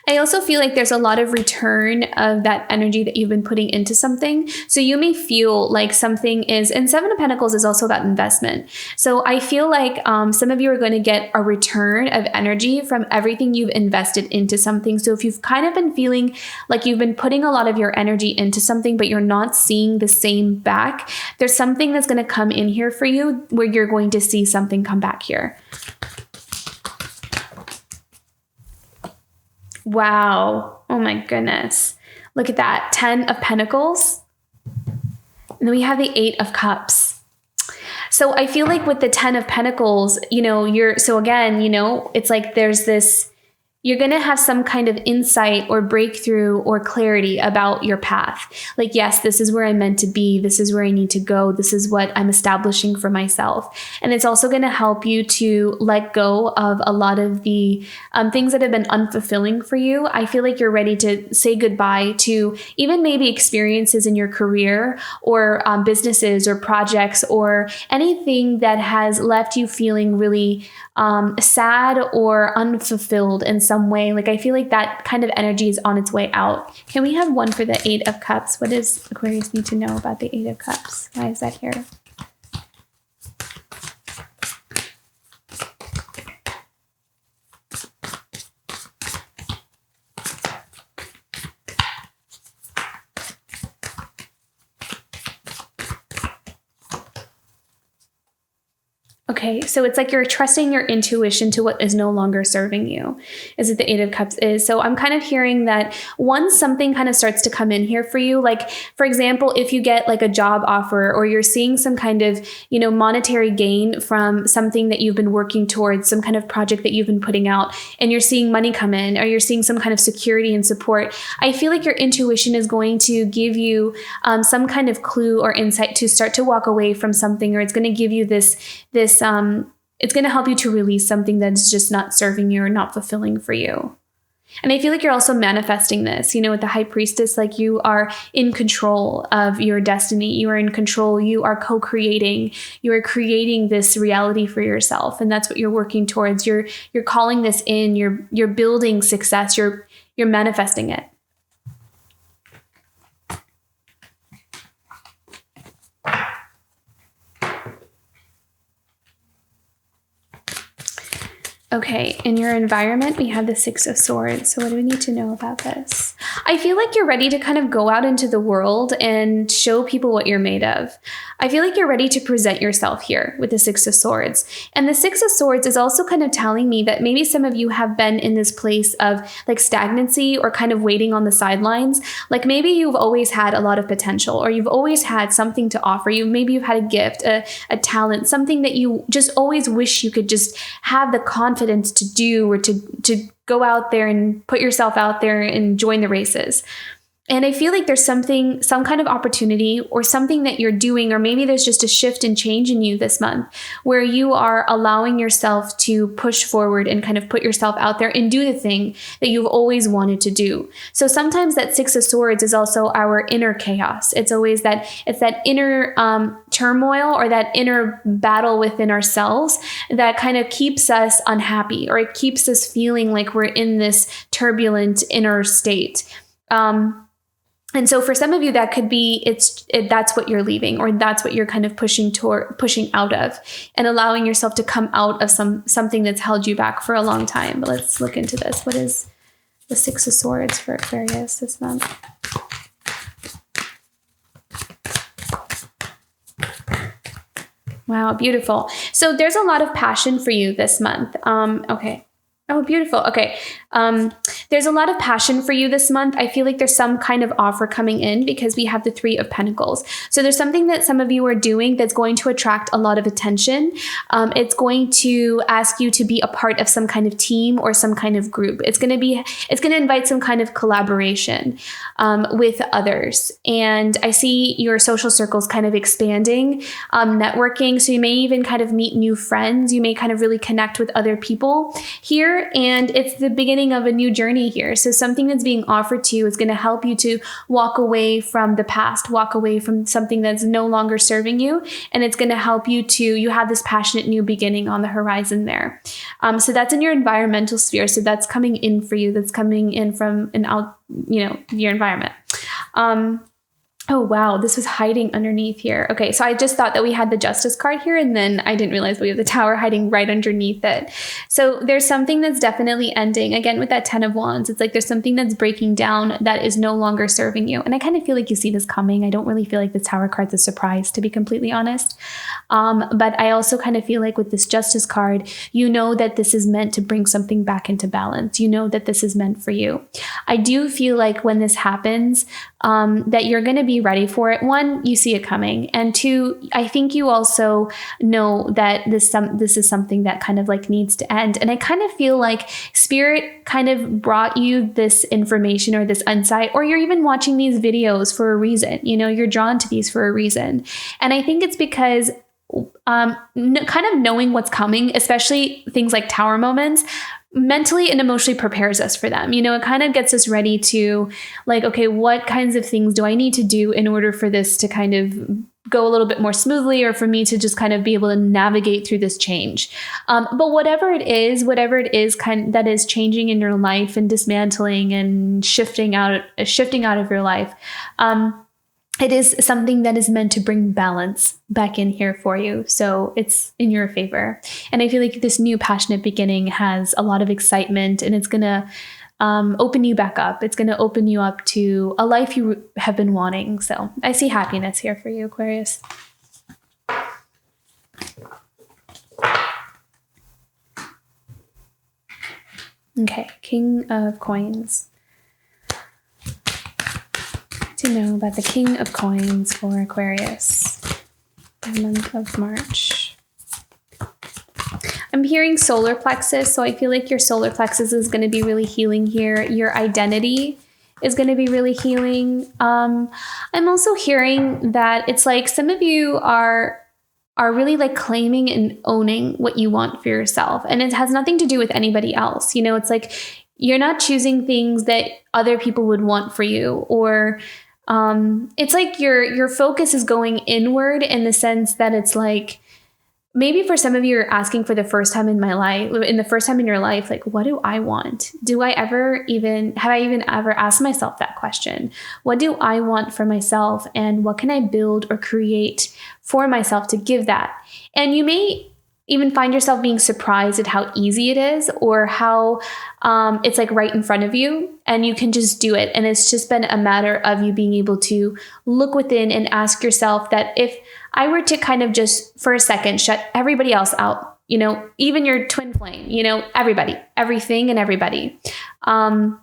[SPEAKER 1] I also feel like there's a lot of return of that energy that you've been putting into something. So you may feel like something is, and Seven of Pentacles is also about investment. So I feel like some of you are going to get a return of energy from everything you've invested into something. So if you've kind of been feeling like you've been putting a lot of your energy into something, but you're not seeing the same back, there's something that's going to come in here for you where you're going to see something come back here. Wow. Oh my goodness. Look at that. 10 of Pentacles. And then we have the 8 of Cups. So I feel like with the 10 of Pentacles, it's like there's this, you're going to have some kind of insight or breakthrough or clarity about your path. Like, yes, this is where I'm meant to be. This is where I need to go. This is what I'm establishing for myself. And it's also going to help you to let go of a lot of the things that have been unfulfilling for you. I feel like you're ready to say goodbye to even maybe experiences in your career or businesses or projects or anything that has left you feeling really sad or unfulfilled in some way. Like I feel like that kind of energy is on its way out. Can we have one for the 8 of Cups? What does Aquarius need to know about the 8 of Cups? Why is that here? Okay, so it's like you're trusting your intuition to what is no longer serving you, is what the 8 of Cups is. So I'm kind of hearing that once something kind of starts to come in here for you, like, for example, if you get like a job offer or you're seeing some kind of, monetary gain from something that you've been working towards, some kind of project that you've been putting out, and you're seeing money come in or you're seeing some kind of security and support, I feel like your intuition is going to give you some kind of clue or insight to start to walk away from something, or it's going to give you this it's going to help you to release something that's just not serving you or not fulfilling for you. And I feel like you're also manifesting this, with the High Priestess, like you are in control of your destiny. You are in control. You are co-creating. You are creating this reality for yourself. And that's what you're working towards. You're calling this in, you're building success. You're manifesting it. Okay, in your environment, we have the 6 of Swords. So what do we need to know about this? I feel like you're ready to kind of go out into the world and show people what you're made of. I feel like you're ready to present yourself here with the 6 of Swords. And the 6 of Swords is also kind of telling me that maybe some of you have been in this place of like stagnancy or kind of waiting on the sidelines. Like maybe you've always had a lot of potential, or you've always had something to offer you. Maybe you've had a gift, a talent, something that you just always wish you could just have the confidence to do, or to go out there and put yourself out there and join the races. And I feel like there's some kind of opportunity or something that you're doing, or maybe there's just a shift and change in you this month where you are allowing yourself to push forward and kind of put yourself out there and do the thing that you've always wanted to do. So sometimes that 6 of Swords is also our inner chaos. It's that inner turmoil or that inner battle within ourselves that kind of keeps us unhappy, or it keeps us feeling like we're in this turbulent inner state. And so for some of you, that could be that's what you're leaving, or that's what you're kind of pushing out of, and allowing yourself to come out of something that's held you back for a long time. But let's look into this. What is the Six of Swords for Aquarius this month? Wow, beautiful. So there's a lot of passion for you this month. Okay. Oh, beautiful. Okay. There's a lot of passion for you this month. I feel like there's some kind of offer coming in because we have the Three of Pentacles. So there's something that some of you are doing that's going to attract a lot of attention. It's going to ask you to be a part of some kind of team or some kind of group. It's going to invite some kind of collaboration with others. And I see your social circles kind of expanding, networking. So you may even kind of meet new friends. You may kind of really connect with other people here. And it's the beginning of a new journey here. So something that's being offered to you is going to help you to walk away from the past, walk away from something that's no longer serving you. And it's going to help you have this passionate new beginning on the horizon there. So that's in your environmental sphere. So that's coming in for you. That's coming in from your environment. Oh, wow. This was hiding underneath here. Okay. So I just thought that we had the Justice card here, and then I didn't realize we have the Tower hiding right underneath it. So there's something that's definitely ending. Again, with that 10 of Wands, it's like there's something that's breaking down that is no longer serving you. And I kind of feel like you see this coming. I don't really feel like the Tower card's a surprise, to be completely honest. But I also kind of feel like with this Justice card, you know that this is meant to bring something back into balance. You know that this is meant for you. I do feel like when this happens, that you're going to be ready for it. One, you see it coming. And two, I think you also know that this is something that kind of like needs to end. And I kind of feel like Spirit kind of brought you this information or this insight, or you're even watching these videos for a reason. You're drawn to these for a reason. And I think it's because kind of knowing what's coming, especially things like Tower moments, mentally and emotionally prepares us for them. It kind of gets us ready to like, okay, what kinds of things do I need to do in order for this to kind of go a little bit more smoothly, or for me to just kind of be able to navigate through this change. But whatever it is that is changing in your life and dismantling and shifting out of your life, it is something that is meant to bring balance back in here for you. So it's in your favor. And I feel like this new passionate beginning has a lot of excitement, and it's going to open you back up. It's going to open you up to a life you have been wanting. So I see happiness here for you, Aquarius. Okay, King of Coins. To know about the King of Coins for Aquarius, the month of March. I'm hearing solar plexus, so I feel like your solar plexus is going to be really healing here. Your identity is going to be really healing. I'm also hearing that it's like some of you are really like claiming and owning what you want for yourself, and it has nothing to do with anybody else. It's like you're not choosing things that other people would want for you, or it's like your focus is going inward, in the sense that it's like, maybe for some of you are asking for the first time in the first time in your life, like, what do I want? Have I even ever asked myself that question? What do I want for myself? And what can I build or create for myself to give that? And you may even find yourself being surprised at how easy it is, or how it's like right in front of you and you can just do it. And it's just been a matter of you being able to look within and ask yourself that if I were to kind of just for a second shut everybody else out, even your twin flame, everybody, everything and everybody. And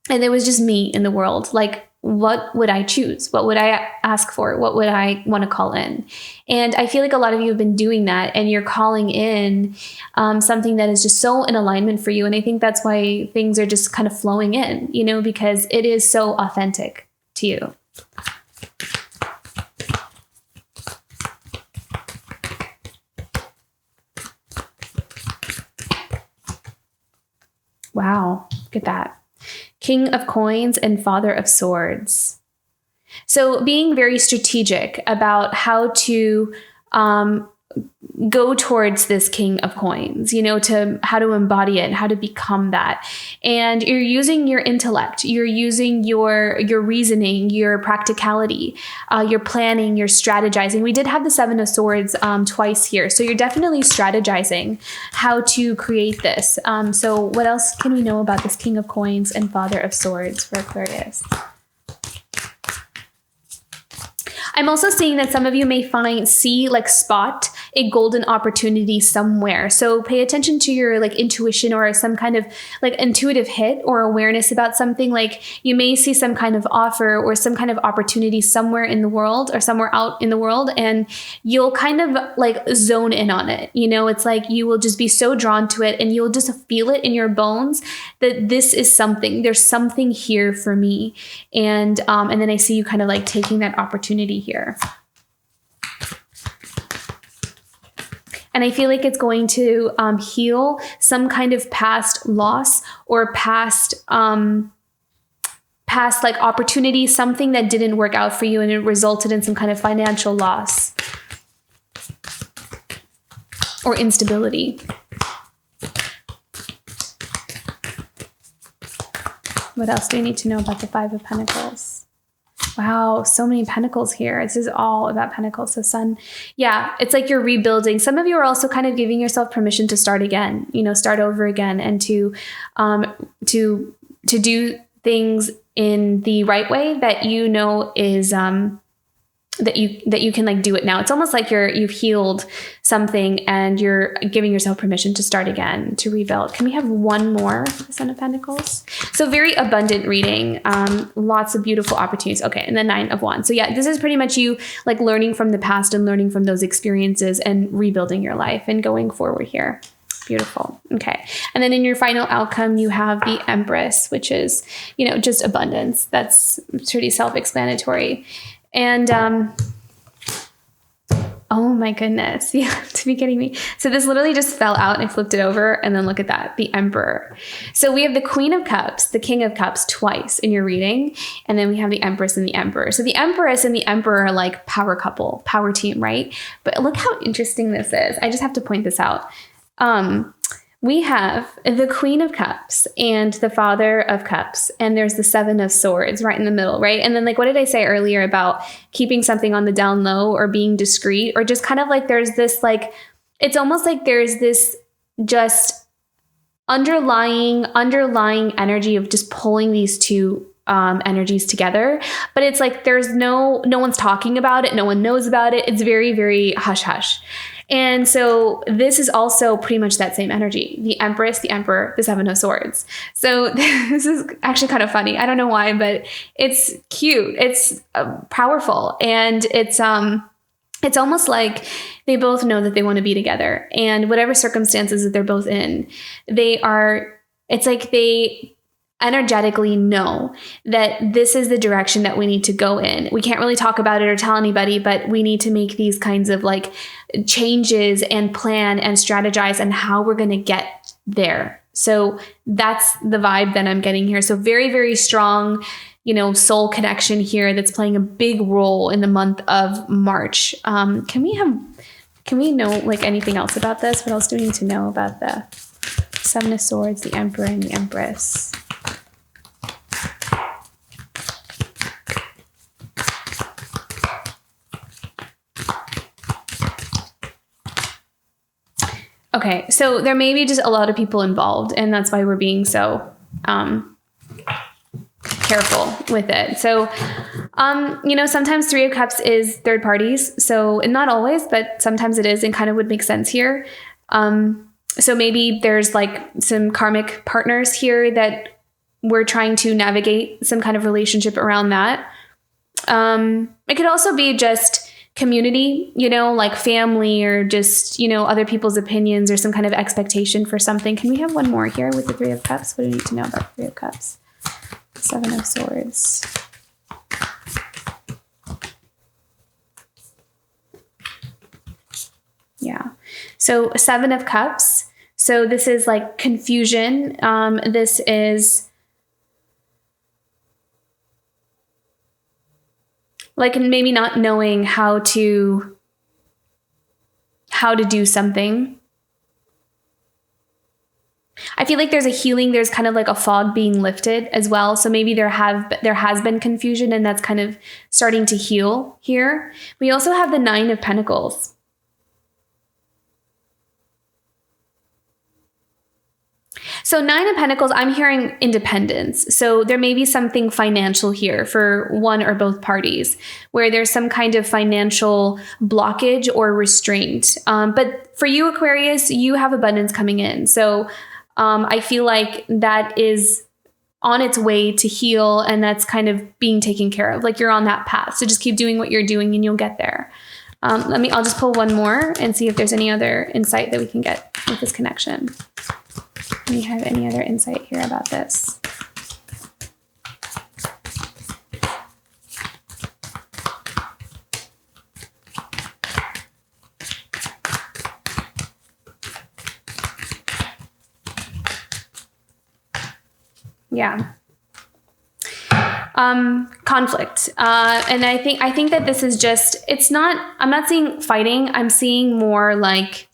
[SPEAKER 1] it was just me in the world, like, what would I choose? What would I ask for? What would I want to call in? And I feel like a lot of you have been doing that, and you're calling in something that is just so in alignment for you. And I think that's why things are just kind of flowing in, because it is so authentic to you. Wow, look at that. King of Coins and Father of Swords. So being very strategic about how to go towards this King of Coins, to how to embody it and how to become that. And you're using your intellect, you're using your reasoning, your practicality, your planning, your strategizing. We did have the Seven of Swords twice here. So you're definitely strategizing how to create this. So what else can we know about this King of Coins and Father of Swords for Aquarius? I'm also seeing that some of you may spot a golden opportunity somewhere. So pay attention to your intuition or some kind of intuitive hit or awareness about something. Like you may see some kind of offer or some kind of opportunity somewhere in the world or somewhere out in the world, and you'll kind of zone in on it. It's like you will just be so drawn to it and you'll just feel it in your bones that this is something. There's something here for me. And then I see you kind of taking that opportunity here. And I feel like it's going to heal some kind of past loss or past opportunity, something that didn't work out for you and it resulted in some kind of financial loss or instability. What else do we need to know about the Five of Pentacles? Wow, so many pentacles here. This is all about pentacles. So Sun, yeah, it's like you're rebuilding. Some of you are also kind of giving yourself permission to start again, start over again, and to do things in the right way that is that you can do it now. It's almost like you've healed something and you're giving yourself permission to start again, to rebuild. Can we have one more, the Son of Pentacles? So very abundant reading, lots of beautiful opportunities. Okay, and the Nine of Wands. So yeah, this is pretty much you learning from the past and learning from those experiences and rebuilding your life and going forward here. Beautiful. Okay. And then in your final outcome, you have the Empress, which is, just abundance. That's pretty self-explanatory. And, oh my goodness. Yeah, to be kidding me. So this literally just fell out and I flipped it over, and then look at that, the Emperor. So we have the Queen of Cups, the King of Cups twice in your reading. And then we have the Empress and the Emperor. So the Empress and the Emperor are like power couple, power team, right? But look how interesting this is. I just have to point this out. We have the Queen of Cups and the Father of Cups, and there's the Seven of Swords right in the middle, right? And then what did I say earlier about keeping something on the down low or being discreet, or just kind of there's this it's almost like there's this just underlying energy of just pulling these two energies together. But it's there's no one's talking about it. No one knows about it. It's very, very hush hush. And so this is also pretty much that same energy. The Empress, the Emperor, the Seven of Swords. So this is actually kind of funny. I don't know why, but it's cute. It's powerful. And it's almost like they both know that they want to be together. And whatever circumstances that they're both in, it's like they energetically know that this is the direction that we need to go in. We can't really talk about it or tell anybody, but we need to make these kinds of changes and plan and strategize and how we're going to get there. So that's the vibe that I'm getting here. So very, very strong, soul connection here that's playing a big role in the month of March. Can we know anything else about this? What else do we need to know about the Seven of Swords, the Emperor, and the Empress? Okay, so there may be just a lot of people involved, and that's why we're being so careful with it. So, sometimes Three of Cups is third parties. So not always, but sometimes it is and kind of would make sense here. So maybe there's some karmic partners here that we're trying to navigate some kind of relationship around that. It could also be just community, family or just, other people's opinions or some kind of expectation for something. Can we have one more here with the Three of Cups? What do we need to know about the Three of Cups? Seven of Swords. Yeah. So Seven of Cups. So this is confusion. This is maybe not knowing how how to do something. I feel like there's a healing. There's kind of like a fog being lifted as well. So maybe there has been confusion, and that's kind of starting to heal here. We also have the Nine of Pentacles. So Nine of Pentacles, I'm hearing independence. So there may be something financial here for one or both parties, where there's some kind of financial blockage or restraint. But for you, Aquarius, you have abundance coming in. So I feel like that is on its way to heal, and that's kind of being taken care of. Like you're on that path. So just keep doing what you're doing and you'll get there. I'll just pull one more and see if there's any other insight that we can get with this connection. Do we have any other insight here about this? Yeah. Conflict. And I think that this is just, I'm not seeing fighting. I'm seeing more like,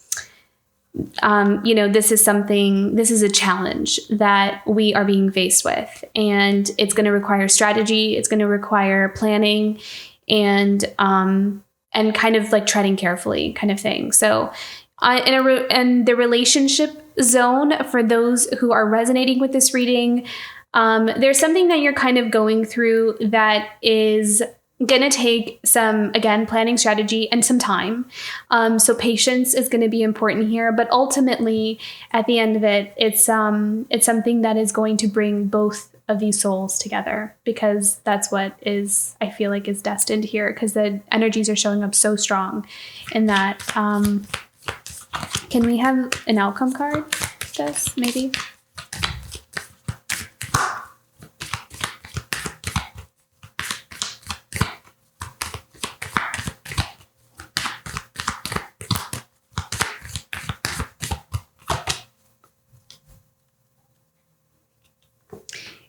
[SPEAKER 1] this is a challenge that we are being faced with, and it's going to require strategy. It's going to require planning and kind of like treading carefully kind of thing. So in the relationship zone, for those who are resonating with this reading, there's something that you're kind of going through that is going to take some, again, planning, strategy, and some time. So patience is going to be important here, but ultimately at the end of it, it's something that is going to bring both of these souls together, because that's what I feel like is destined here, because the energies are showing up so strong in that. Can we have an outcome card? This maybe.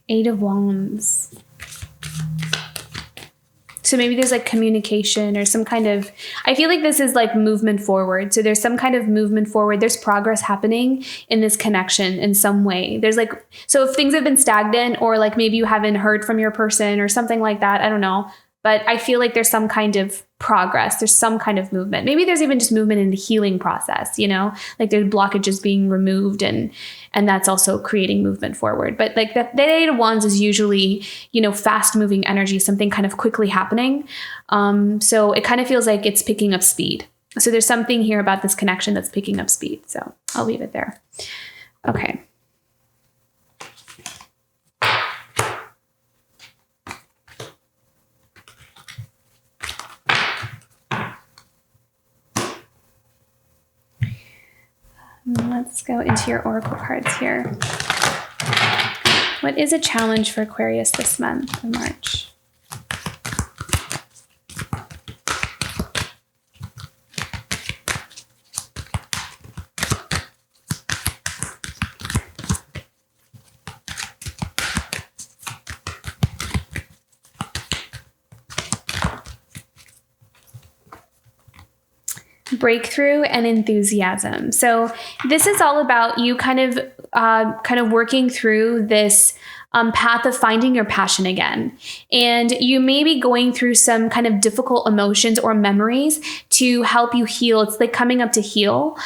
[SPEAKER 1] Eight of Wands. So maybe there's like communication or some kind of, I feel like this is like movement forward. So there's some kind of movement forward. There's progress happening in this connection in some way. There's like, so if things have been stagnant, or like maybe you haven't heard from your person or something like that, I don't know. But I feel like there's some kind of progress. There's some kind of movement. Maybe there's even just movement in the healing process, like there's blockages being removed, and that's also creating movement forward. But like the Eight of Wands is usually, fast moving energy, something kind of quickly happening. So it kind of feels like it's picking up speed. So there's something here about this connection that's picking up speed. So I'll leave it there. Okay. Let's go into your oracle cards here. What is a challenge for Aquarius this month of March? Breakthrough and enthusiasm. So this is all about you kind of working through this path of finding your passion again. And you may be going through some kind of difficult emotions or memories to help you heal. It's like coming up to heal.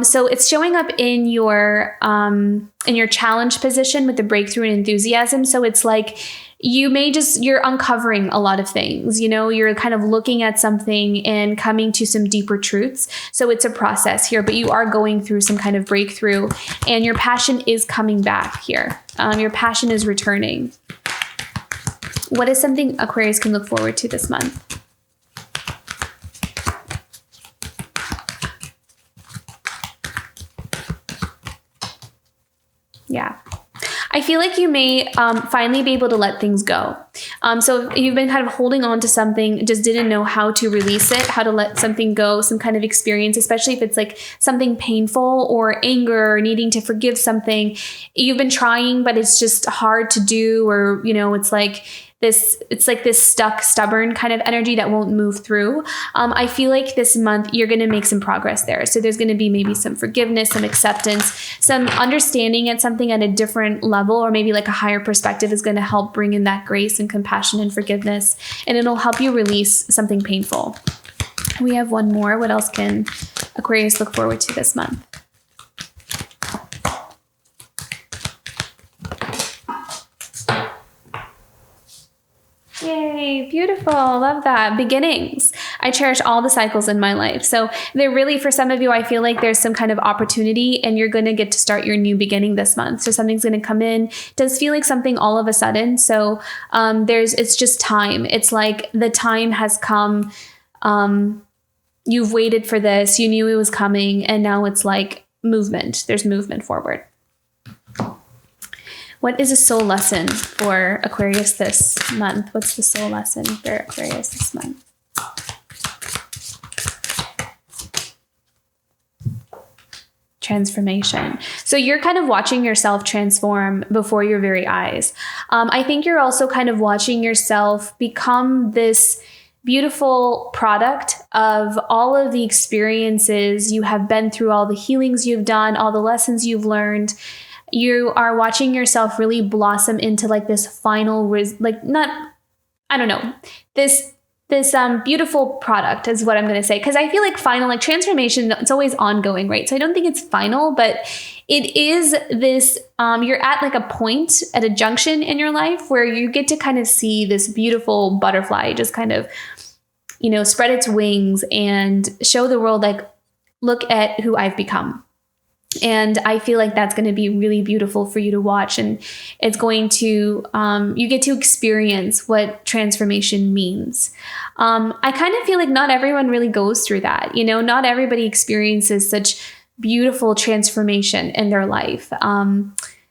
[SPEAKER 1] So it's showing up in your challenge position with the breakthrough and enthusiasm. So it's like you're uncovering a lot of things, you're kind of looking at something and coming to some deeper truths. So it's a process here, but you are going through some kind of breakthrough, and your passion is coming back here. Your passion is returning. What is something Aquarius can look forward to this month? Yeah. I feel like you may finally be able to let things go. So if you've been kind of holding on to something, just didn't know how to release it, how to let something go, some kind of experience, especially if it's like something painful or anger or needing to forgive something. You've been trying, but it's just hard to do, or, it's like it's like this stuck, stubborn kind of energy that won't move through. I feel like this month you're going to make some progress there. So there's going to be maybe some forgiveness, some acceptance, some understanding at something at a different level, or maybe like a higher perspective is going to help bring in that grace and compassion and forgiveness. And it'll help you release something painful. We have one more. What else can Aquarius look forward to this month? Yay, beautiful. Love that. Beginnings. I cherish all the cycles in my life. So they're really, for some of you, I feel like there's some kind of opportunity and you're going to get to start your new beginning this month. So something's going to come in. It does feel like something all of a sudden. So it's just time. It's like the time has come. You've waited for this. You knew it was coming. And now it's like movement. There's movement forward. What is a soul lesson for Aquarius this month? What's the soul lesson for Aquarius this month? Transformation. So you're kind of watching yourself transform before your very eyes. I think you're also kind of watching yourself become this beautiful product of all of the experiences you have been through, all the healings you've done, all the lessons you've learned. You are watching yourself really blossom into like this final, this beautiful product is what I'm going to say. Cause I feel like final, like transformation, it's always ongoing, right? So I don't think it's final, but it is this, you're at like a point at a junction in your life where you get to kind of see this beautiful butterfly just kind of, spread its wings and show the world, like, look at who I've become. And I feel like that's going to be really beautiful for you to watch. And it's going to, you get to experience what transformation means. I kind of feel like not everyone really goes through that. Not everybody experiences such beautiful transformation in their life.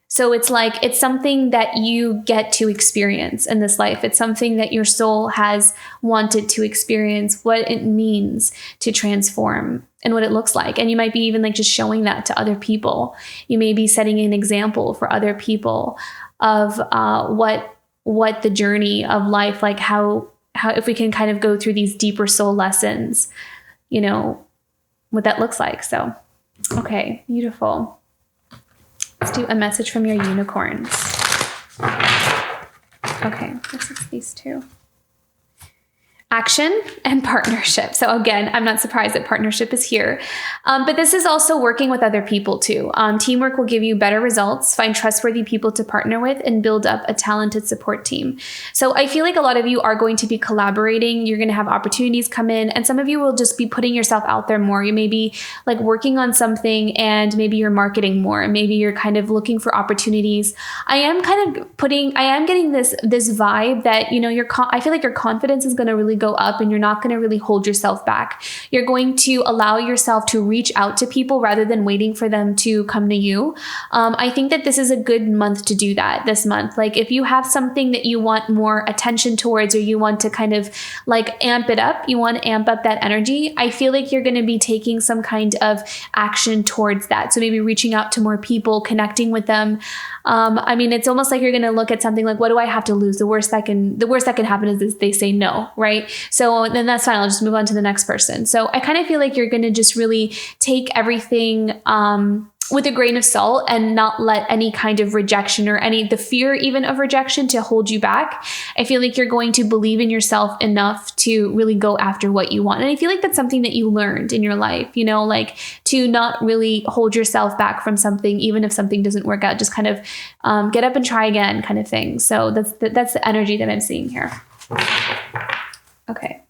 [SPEAKER 1] So it's like, it's something that you get to experience in this life. It's something that your soul has wanted to experience, what it means to transform and what it looks like. And you might be even like just showing that to other people. You may be setting an example for other people of what the journey of life, like how if we can kind of go through these deeper soul lessons, what that looks like. So, okay, beautiful. Let's do a message from your unicorns. Okay, this is these two. Action and partnership. So again, I'm not surprised that partnership is here, but this is also working with other people too. Teamwork will give you better results, find trustworthy people to partner with, and build up a talented support team. So I feel like a lot of you are going to be collaborating. You're going to have opportunities come in, and some of you will just be putting yourself out there more. You may be like working on something and maybe you're marketing more. Maybe you're kind of looking for opportunities. I am getting this vibe that, I feel like your confidence is going to really go up and you're not going to really hold yourself back. You're going to allow yourself to reach out to people rather than waiting for them to come to you. I think that this is a good month to do that this month. Like if you have something that you want more attention towards, or you want to kind of like amp it up, you want to amp up that energy, I feel like you're going to be taking some kind of action towards that. So maybe reaching out to more people, connecting with them. It's almost like you're going to look at something like, what do I have to lose? The worst that can happen is they say no, right? So then that's fine. I'll just move on to the next person. So I kind of feel like you're going to just really take everything, with a grain of salt and not let any kind of rejection or the fear even of rejection to hold you back. I feel like you're going to believe in yourself enough to really go after what you want. And I feel like that's something that you learned in your life, like to not really hold yourself back from something, even if something doesn't work out, just kind of get up and try again kind of thing. So that's the energy that I'm seeing here. Okay.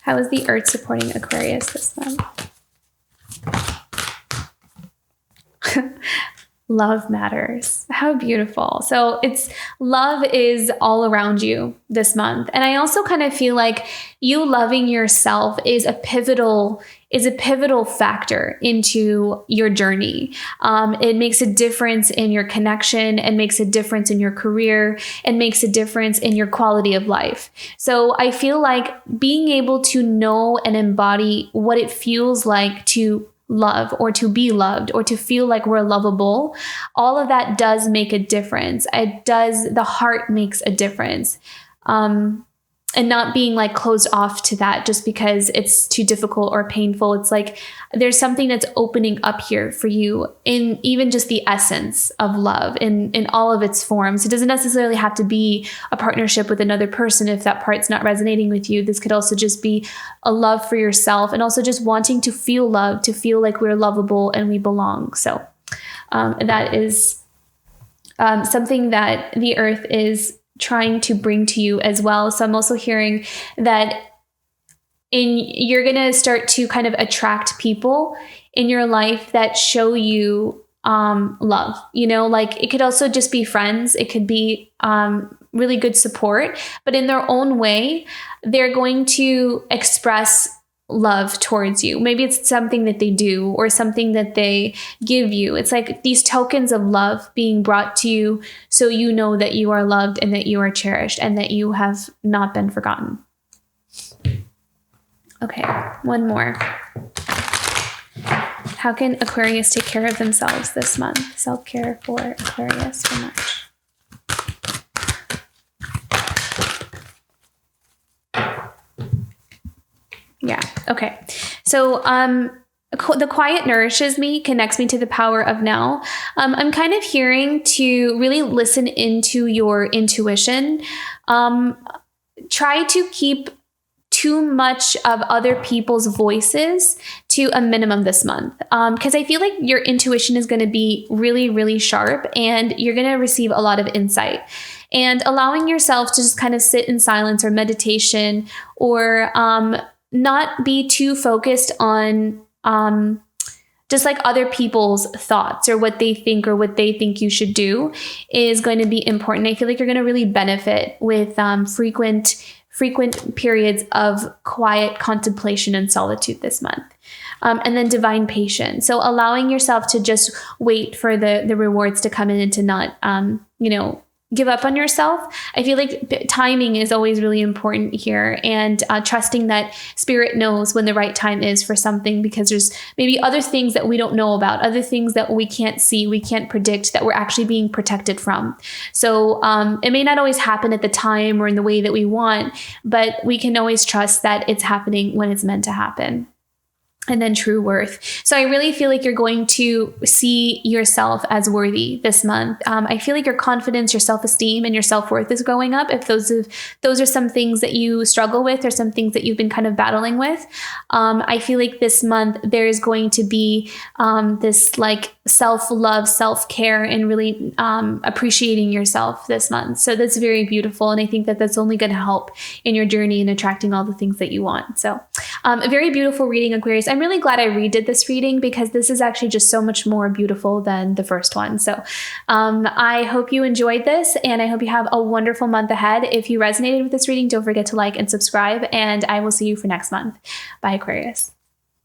[SPEAKER 1] How is the Earth supporting Aquarius this month? Love matters. How beautiful. So love is all around you this month. And I also kind of feel like you loving yourself is a pivotal factor into your journey. It makes a difference in your connection, and makes a difference in your career, and makes a difference in your quality of life. So I feel like being able to know and embody what it feels like to love or to be loved or to feel like we're lovable, all of that does make a difference. The heart makes a difference. And not being like closed off to that just because it's too difficult or painful. It's like there's something that's opening up here for you in even just the essence of love in all of its forms. It doesn't necessarily have to be a partnership with another person if that part's not resonating with you. This could also just be a love for yourself and also just wanting to feel loved, to feel like we're lovable and we belong. So that is something that the earth is trying to bring to you as well. So I'm also hearing that you're going to start to kind of attract people in your life that show you love, like it could also just be friends. It could be really good support, but in their own way, they're going to express love towards you. Maybe it's something that they do or something that they give you. It's like these tokens of love being brought to you so you know that you are loved and that you are cherished and that you have not been forgotten. Okay, one more. How can Aquarius take care of themselves this month? Self-care for Aquarius for March. Yeah. Okay. So, the quiet nourishes me, connects me to the power of now. I'm kind of hearing to really listen into your intuition. Try to keep too much of other people's voices to a minimum this month. Because I feel like your intuition is going to be really, really sharp and you're going to receive a lot of insight. And allowing yourself to just kind of sit in silence or meditation or, not be too focused on just like other people's thoughts or what they think you should do is going to be important. I feel like you're going to really benefit with frequent periods of quiet contemplation and solitude this month. And then divine patience. So allowing yourself to just wait for the rewards to come in and to not, give up on yourself. I feel like timing is always really important here and trusting that spirit knows when the right time is for something because there's maybe other things that we don't know about, other things that we can't see, we can't predict that we're actually being protected from. So it may not always happen at the time or in the way that we want, but we can always trust that it's happening when it's meant to happen. And then true worth. So I really feel like you're going to see yourself as worthy this month. I feel like your confidence, your self-esteem, and your self-worth is going up. If those are some things that you struggle with or some things that you've been kind of battling with, I feel like this month there is going to be this like self-love, self-care, and really appreciating yourself this month. So that's very beautiful. And I think that that's only going to help in your journey in attracting all the things that you want. So a very beautiful reading, Aquarius. I'm really glad I redid this reading because this is actually just so much more beautiful than the first one. So I hope you enjoyed this and I hope you have a wonderful month ahead. If you resonated with this reading, don't forget to like and subscribe and I will see you for next month. Bye, Aquarius.